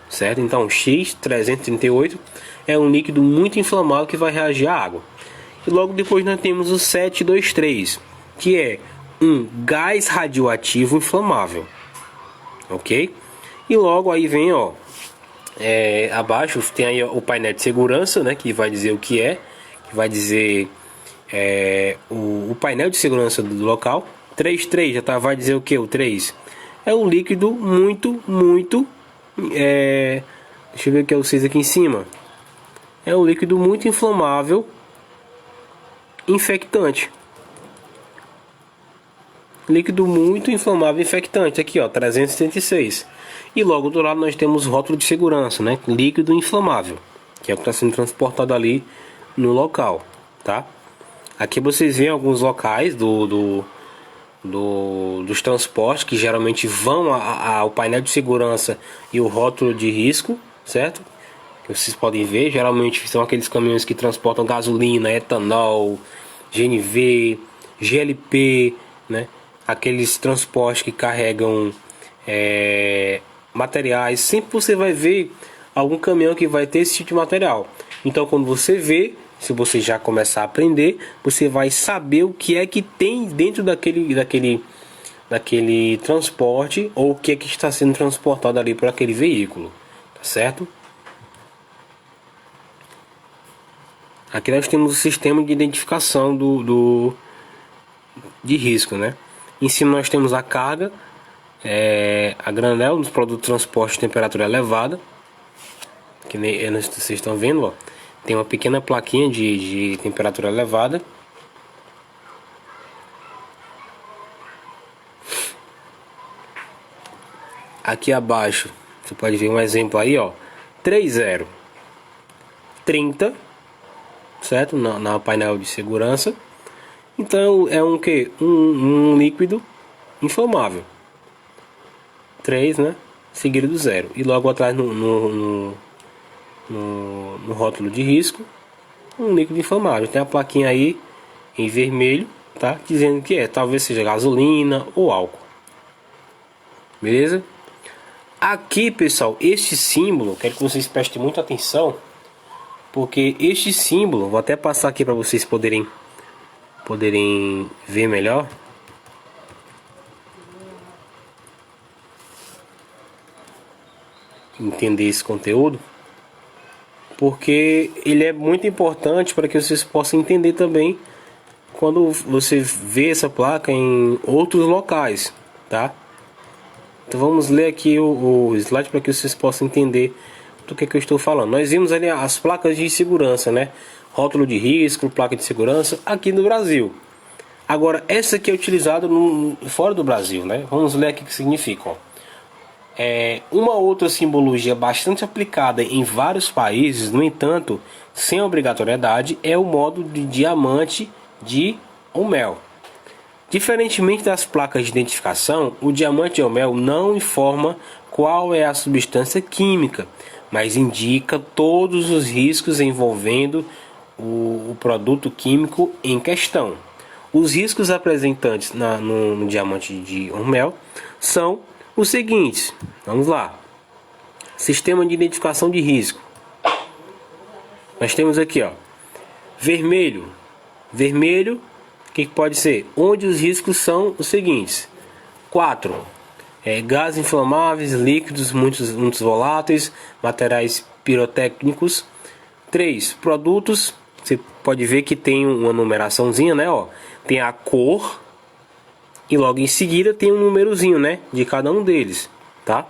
Certo? Então X338 é um líquido muito inflamável que vai reagir à água. E logo depois nós temos o 723, que é um gás radioativo inflamável. Ok? E logo aí vem, ó, abaixo tem aí o painel de segurança, né, que vai dizer o que é, que vai dizer o painel de segurança do local. 3,3 já vai dizer o que? O 3 é um líquido muito, deixa eu ver o que é o 6 aqui em cima. É um líquido muito inflamável, infectante. Líquido muito inflamável, infectante. Aqui, ó, 376. E logo do lado nós temos o rótulo de segurança, né? Líquido inflamável, que é o que está sendo transportado ali no local, tá? Aqui vocês veem alguns locais dos transportes que geralmente vão ao painel de segurança e o rótulo de risco, certo? Que vocês podem ver, geralmente são aqueles caminhões que transportam gasolina, etanol, GNV, GLP, né? Aqueles transportes que carregam materiais. Sempre você vai ver algum caminhão que vai ter esse tipo de material. Então quando você vê, se você já começar a aprender, você vai saber o que é que tem dentro daquele transporte, ou o que é que está sendo transportado ali por aquele veículo, tá certo? Aqui nós temos o sistema de identificação de risco, né? Em cima nós temos a carga, a granel nos produtos de transporte de temperatura elevada, que vocês estão vendo, ó, tem uma pequena plaquinha de temperatura elevada. Aqui abaixo você pode ver um exemplo aí, ó, 30, 30, certo? Na painel de segurança. Então é um líquido inflamável. 3, né? Seguido do 0. E logo atrás no rótulo de risco, um líquido inflamável. Tem a plaquinha aí em vermelho, tá? Dizendo que talvez seja gasolina ou álcool. Beleza? Aqui, pessoal, este símbolo, quero que vocês prestem muita atenção, porque este símbolo, vou até passar aqui para vocês poderem ver melhor. Entender esse conteúdo, porque ele é muito importante para que vocês possam entender também quando você vê essa placa em outros locais, tá? Então vamos ler aqui o slide para que vocês possam entender do que eu estou falando. Nós vimos ali as placas de segurança, né? Rótulo de risco, placa de segurança aqui no Brasil. Agora essa aqui é utilizada fora do Brasil, né? Vamos ler aqui o que significa, ó. Uma outra simbologia bastante aplicada em vários países, no entanto, sem obrigatoriedade, é o modo de diamante de Ohmel. Diferentemente das placas de identificação, o diamante de Ohmel não informa qual é a substância química, mas indica todos os riscos envolvendo o produto químico em questão. Os riscos apresentados no diamante de Ohmel são os seguintes, vamos lá. Sistema de identificação de risco. Nós temos aqui, ó, vermelho. Vermelho, o que pode ser? Onde os riscos são os seguintes: 4. Gases inflamáveis, líquidos muitos voláteis, materiais pirotécnicos. 3. Produtos. Você pode ver que tem uma numeraçãozinha, né? Ó, tem a cor. E logo em seguida tem um númerozinho, né, de cada um deles, tá?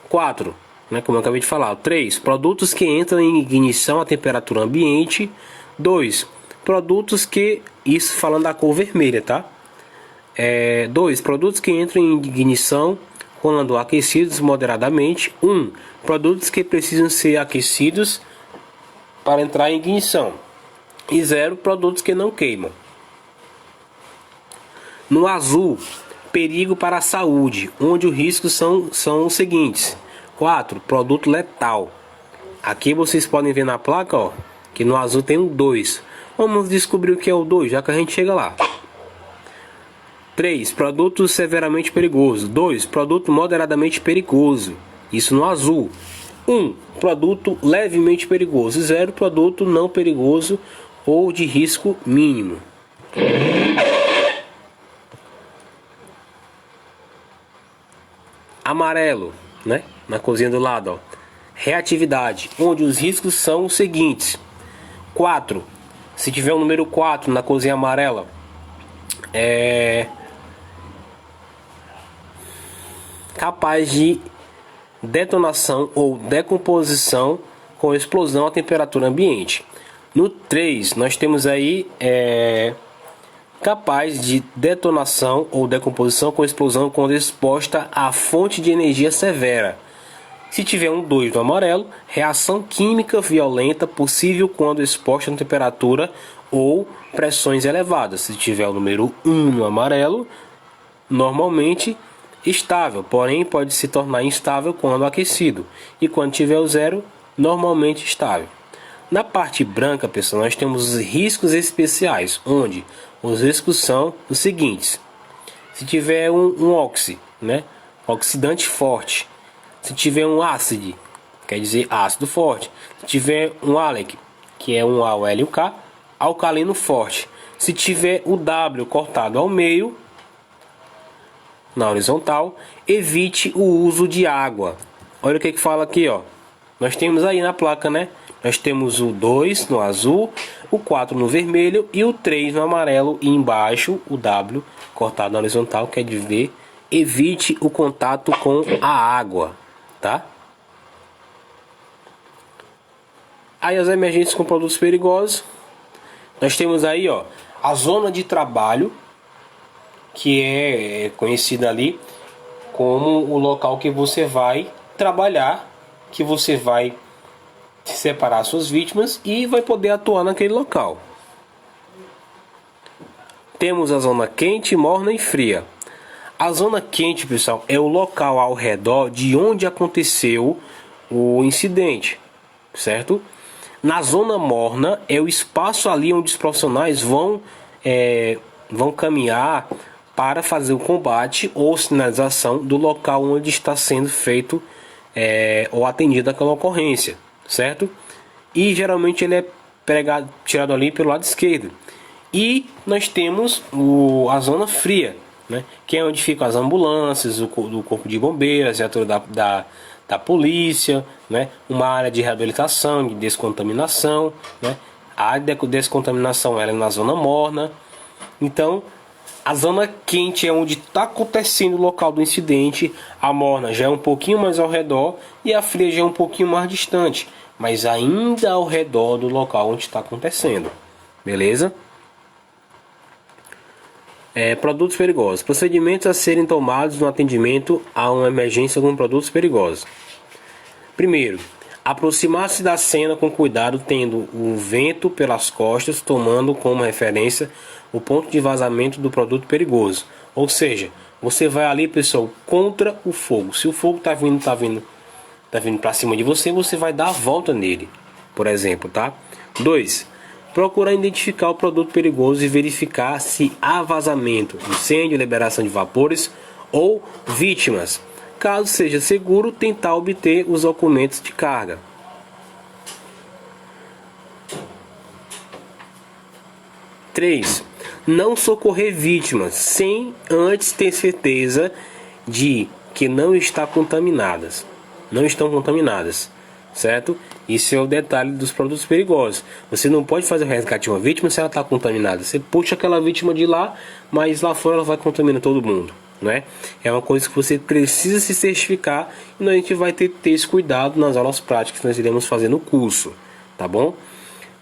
4, né, como eu acabei de falar. 3, produtos que entram em ignição a temperatura ambiente. 2, produtos que, isso falando da cor vermelha, tá? 2, produtos que entram em ignição quando aquecidos moderadamente. 1, produtos que precisam ser aquecidos para entrar em ignição. E 0, produtos que não queimam. No azul, perigo para a saúde, onde os riscos são os seguintes: 4, produto letal. Aqui vocês podem ver na placa, ó, que no azul tem um 2. Vamos descobrir o que é o 2, já que a gente chega lá. 3, produto severamente perigoso. 2, produto moderadamente perigoso. Isso no azul. 1, produto levemente perigoso. 0, produto não perigoso ou de risco mínimo. Amarelo, né? Na cozinha do lado, ó. reatividade, onde os riscos são os seguintes. 4. Se tiver o número 4 na corzinha amarela, capaz de detonação ou decomposição com explosão à temperatura ambiente. No 3, nós temos aí capaz de detonação ou decomposição com explosão quando exposta a fonte de energia severa. Se tiver um 2 no amarelo, reação química violenta possível quando exposta a temperatura ou pressões elevadas. Se tiver o número 1 no amarelo, normalmente estável, porém pode se tornar instável quando aquecido. E quando tiver o 0, normalmente estável. Na parte branca, pessoal, nós temos os riscos especiais, onde os riscos são os seguintes. Se tiver um óxido, oxidante forte. Se tiver um ácido, quer dizer ácido forte. Se tiver um álic, que é um AlK, alcalino forte. Se tiver o W cortado ao meio, na horizontal, evite o uso de água. Olha o que fala aqui, ó. Nós temos aí na placa, Nós temos o 2 no azul, o 4 no vermelho e o 3 no amarelo. E embaixo o W cortado na horizontal, quer dizer evite o contato com a água, tá? Aí as emergências com produtos perigosos. Nós temos aí, ó, a zona de trabalho, que é conhecida ali como o local que você vai trabalhar, que você vai separar suas vítimas e vai poder atuar naquele local. Temos a zona quente, morna e fria. A zona quente, pessoal, é o local ao redor de onde aconteceu o incidente, certo? Na zona morna é o espaço ali onde os profissionais vão caminhar para fazer o combate ou sinalização do local onde está sendo feito ou atendida aquela ocorrência, certo? E geralmente ele é tirado ali pelo lado esquerdo. E nós temos a zona fria, que é onde ficam as ambulâncias, o corpo de bombeiros, a viatura da polícia, uma área de reabilitação, de descontaminação, A área de descontaminação ela é na zona morna. Então, a zona quente é onde está acontecendo o local do incidente, a morna já é um pouquinho mais ao redor e a fria já é um pouquinho mais distante, mas ainda ao redor do local onde está acontecendo. Beleza? Produtos perigosos. Procedimentos a serem tomados no atendimento a uma emergência com produtos perigosos. Primeiro, aproximar-se da cena com cuidado, tendo o vento pelas costas, tomando como referência o ponto de vazamento do produto perigoso. Ou seja, você vai ali, pessoal, contra o fogo. Se o fogo está vindo para cima de você, você vai dar a volta nele, por exemplo, tá? 2. Procurar identificar o produto perigoso e verificar se há vazamento, incêndio, liberação de vapores ou vítimas. Caso seja seguro, tentar obter os documentos de carga. 3. Não socorrer vítimas sem antes ter certeza de que não estão contaminadas, certo? Isso é o detalhe dos produtos perigosos. Você não pode fazer o resgate de uma vítima se ela está contaminada. Você puxa aquela vítima de lá, mas lá fora ela vai contaminar todo mundo, É uma coisa que você precisa se certificar e a gente vai ter esse cuidado nas aulas práticas que nós iremos fazer no curso, tá bom?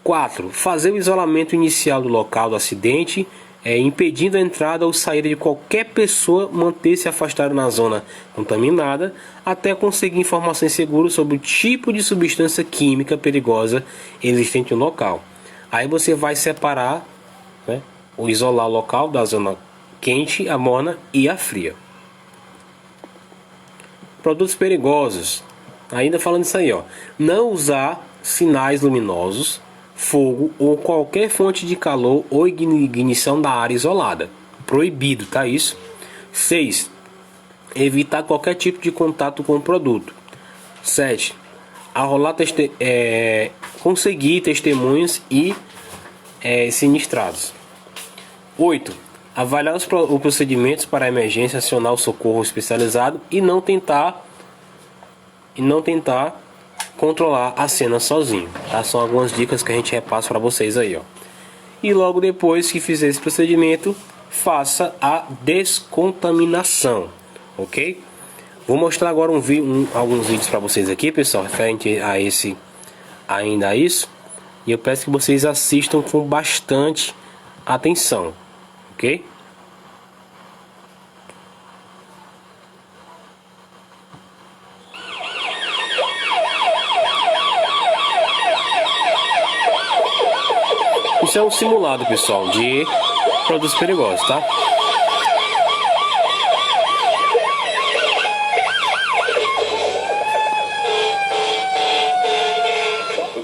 4. Fazer o isolamento inicial do local do acidente, impedindo a entrada ou saída de qualquer pessoa, manter-se afastado na zona contaminada até conseguir informações seguras sobre o tipo de substância química perigosa existente no local. Aí você vai separar, ou isolar o local da zona quente, a morna e a fria. Produtos perigosos. Ainda falando isso aí, não usar sinais luminosos, fogo ou qualquer fonte de calor ou ignição da área isolada. Proibido, tá isso? 6. Evitar qualquer tipo de contato com o produto. 7. Conseguir testemunhos e sinistrados. 8. Avaliar os procedimentos para emergência, acionar o socorro especializado e não tentar controlar a cena sozinho, tá? São algumas dicas que a gente repassa para vocês aí, ó. E logo depois que fizer esse procedimento, faça a descontaminação, ok? Vou mostrar agora alguns vídeos para vocês aqui, pessoal, referente a isso. E eu peço que vocês assistam com bastante atenção, ok? Isso é um simulado, pessoal, de produtos perigosos, tá?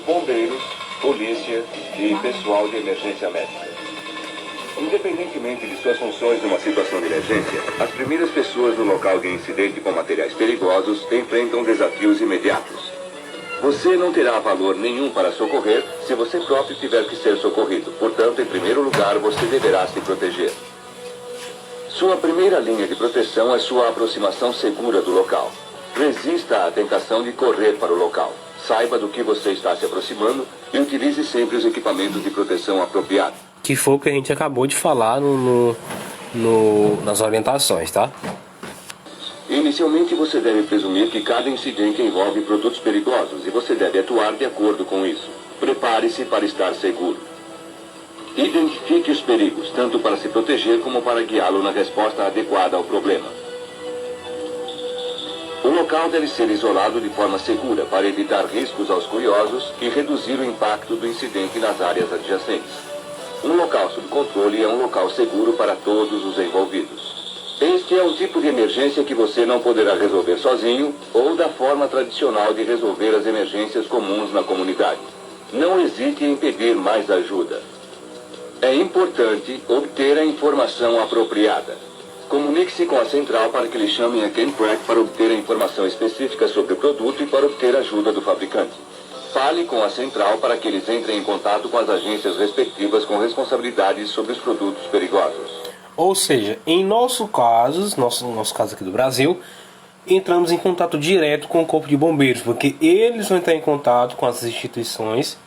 Bombeiros, polícia e pessoal de emergência médica. Independentemente de suas funções numa situação de emergência, as primeiras pessoas no local de incidente com materiais perigosos enfrentam desafios imediatos. Você não terá valor nenhum para socorrer se você próprio tiver que ser socorrido. Portanto, em primeiro lugar, você deverá se proteger. Sua primeira linha de proteção é sua aproximação segura do local. Resista à tentação de correr para o local. Saiba do que você está se aproximando e utilize sempre os equipamentos de proteção apropriados. Que foi o que a gente acabou de falar nas orientações, tá? Inicialmente, você deve presumir que cada incidente envolve produtos perigosos e você deve atuar de acordo com isso. Prepare-se para estar seguro. Identifique os perigos, tanto para se proteger como para guiá-lo na resposta adequada ao problema. O local deve ser isolado de forma segura para evitar riscos aos curiosos e reduzir o impacto do incidente nas áreas adjacentes. Um local sob controle é um local seguro para todos os envolvidos. Este é um tipo de emergência que você não poderá resolver sozinho ou da forma tradicional de resolver as emergências comuns na comunidade. Não hesite em pedir mais ajuda. É importante obter a informação apropriada. Comunique-se com a central para que lhe chamem a Kenprac para obter a informação específica sobre o produto e para obter ajuda do fabricante. Fale com a central para que eles entrem em contato com as agências respectivas com responsabilidades sobre os produtos perigosos. Ou seja, em nosso caso aqui do Brasil, entramos em contato direto com o Corpo de Bombeiros, porque eles vão entrar em contato com as instituições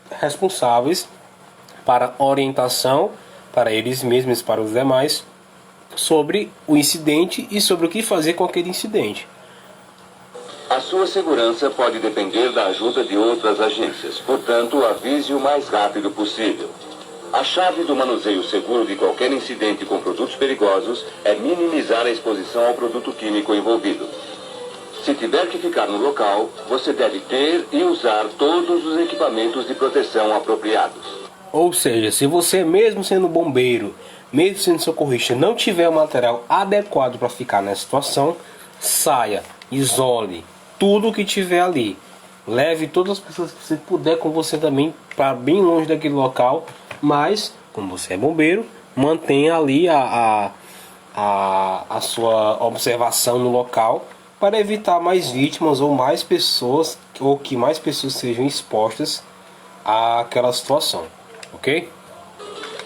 responsáveis para orientação para eles mesmos e para os demais sobre o incidente e sobre o que fazer com aquele incidente. A sua segurança pode depender da ajuda de outras agências, portanto, avise o mais rápido possível. A chave do manuseio seguro de qualquer incidente com produtos perigosos é minimizar a exposição ao produto químico envolvido. Se tiver que ficar no local, você deve ter e usar todos os equipamentos de proteção apropriados. Ou seja, se você, mesmo sendo bombeiro, mesmo sendo socorrista, não tiver o material adequado para ficar nessa situação, saia, isole tudo que tiver ali. Leve todas as pessoas que você puder com você também para bem longe daquele local, mas, como você é bombeiro, mantenha ali a sua observação no local para evitar mais vítimas ou mais pessoas, ou que mais pessoas sejam expostas àquela situação, ok?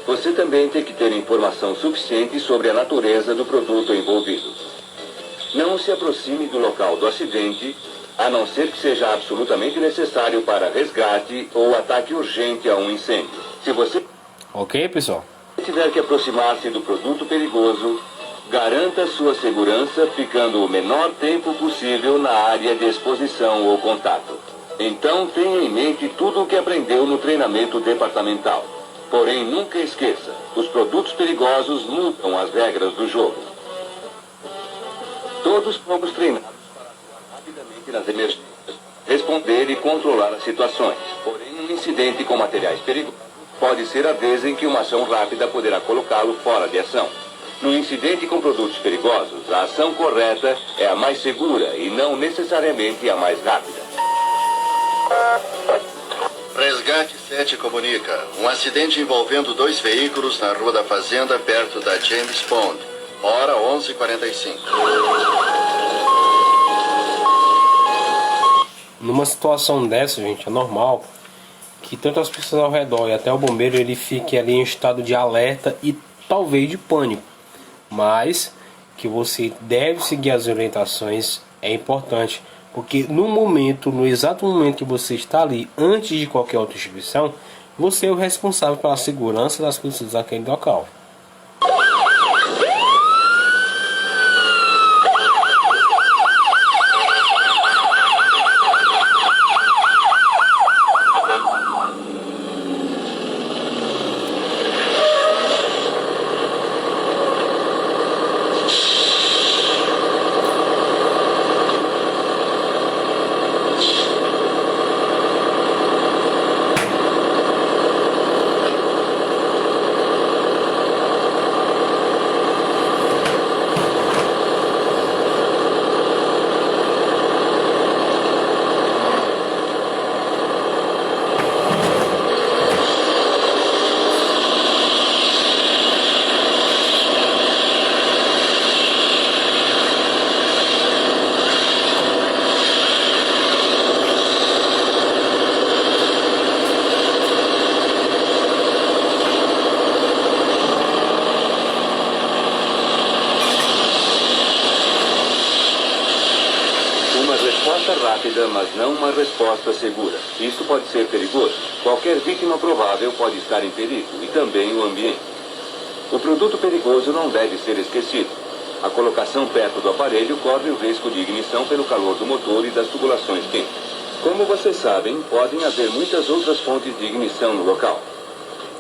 Você também tem que ter informação suficiente sobre a natureza do produto envolvido. Não se aproxime do local do acidente, a não ser que seja absolutamente necessário para resgate ou ataque urgente a um incêndio. Se você pessoal? tiver que aproximar-se do produto perigoso, garanta sua segurança ficando o menor tempo possível na área de exposição ou contato. Então tenha em mente tudo o que aprendeu no treinamento departamental. Porém, nunca esqueça, os produtos perigosos mudam as regras do jogo. Todos fomos treinados para atuar rapidamente nas emergências, responder e controlar as situações. Porém, um incidente com materiais perigosos pode ser a vez em que uma ação rápida poderá colocá-lo fora de ação. No incidente com produtos perigosos, a ação correta é a mais segura e não necessariamente a mais rápida. Resgate 7 comunica. Um acidente envolvendo 2 veículos na Rua da Fazenda, perto da James Pond. Hora 11h45. Numa situação dessa, gente, é normal que tanto as pessoas ao redor e até o bombeiro ele fique ali em estado de alerta e talvez de pânico. Mas que você deve seguir as orientações é importante, Porque no exato momento que você está ali, antes de qualquer outra instituição, você é o responsável pela segurança das pessoas daquele local. Rápida, mas não uma resposta segura. Isso pode ser perigoso. Qualquer vítima provável pode estar em perigo e também o ambiente. O produto perigoso não deve ser esquecido. A colocação perto do aparelho corre o risco de ignição pelo calor do motor e das tubulações quentes. Como vocês sabem, podem haver muitas outras fontes de ignição no local.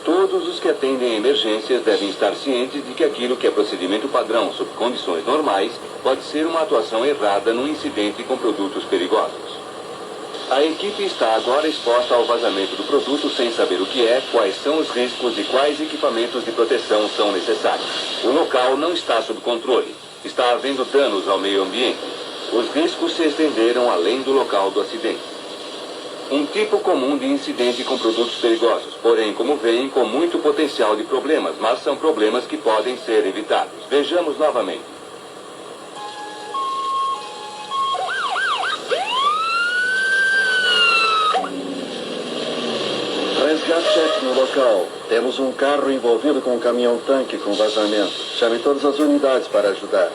Todos os que atendem emergências devem estar cientes de que aquilo que é procedimento padrão sob condições normais pode ser uma atuação errada num incidente com produtos perigosos. A equipe está agora exposta ao vazamento do produto sem saber o que é, quais são os riscos e quais equipamentos de proteção são necessários. O local não está sob controle. Está havendo danos ao meio ambiente. Os riscos se estenderam além do local do acidente. Um tipo comum de incidente com produtos perigosos, porém, como veem, com muito potencial de problemas, mas são problemas que podem ser evitados. Vejamos novamente. Resgate 7 no local. Temos um carro envolvido com um caminhão-tanque com vazamento. Chame todas as unidades para ajudar.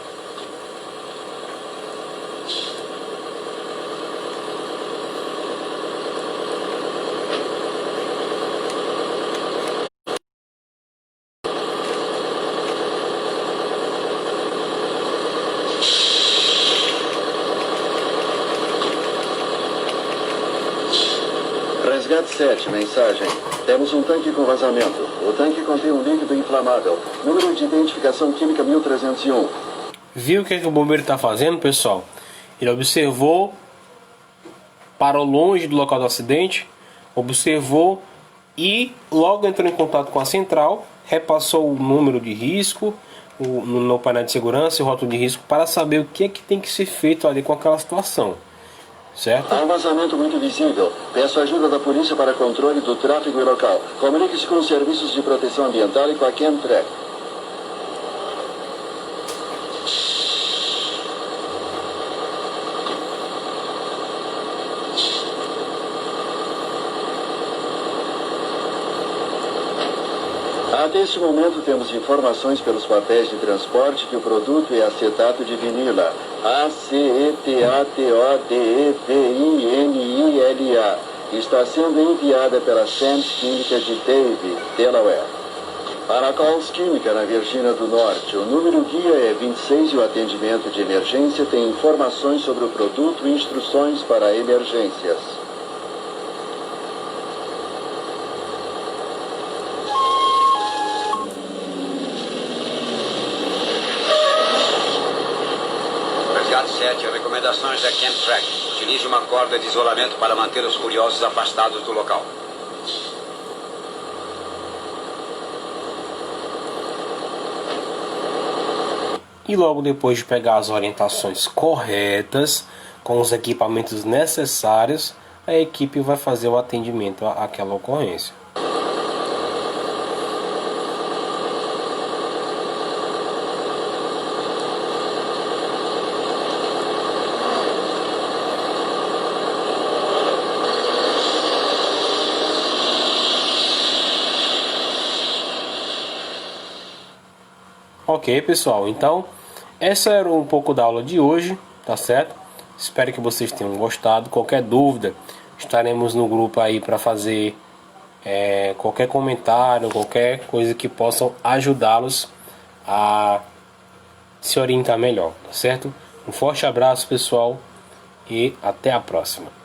Resgate 7, mensagem. Temos um tanque com vazamento. O tanque contém um líquido inflamável. Número de identificação química 1301. Viu o que o bombeiro está fazendo, pessoal? Ele observou, parou longe do local do acidente, observou e logo entrou em contato com a central, repassou o número de risco, no painel de segurança e o rótulo de risco para saber o que é que tem que ser feito ali com aquela situação. Certo? Há um vazamento muito visível. Peço ajuda da polícia para controle do tráfego local. Comunique-se com os serviços de proteção ambiental e com a Chemtrack. Até este momento temos informações pelos papéis de transporte que o produto é acetato de vinila. ACETATODEVINILA. Está sendo enviada pela Sands Química de Davie, Delaware. Para a Coles Química, na Virgínia do Norte, o número guia é 26 e o atendimento de emergência tem informações sobre o produto e instruções para emergências. Recomendações da Chemtrack. Utilize uma corda de isolamento para manter os curiosos afastados do local. E logo depois de pegar as orientações corretas, com os equipamentos necessários, a equipe vai fazer o atendimento àquela ocorrência. Ok, pessoal, então essa era um pouco da aula de hoje, tá certo? Espero que vocês tenham gostado. Qualquer dúvida, estaremos no grupo aí para fazer qualquer comentário, qualquer coisa que possam ajudá-los a se orientar melhor, tá certo? Um forte abraço, pessoal, e até a próxima.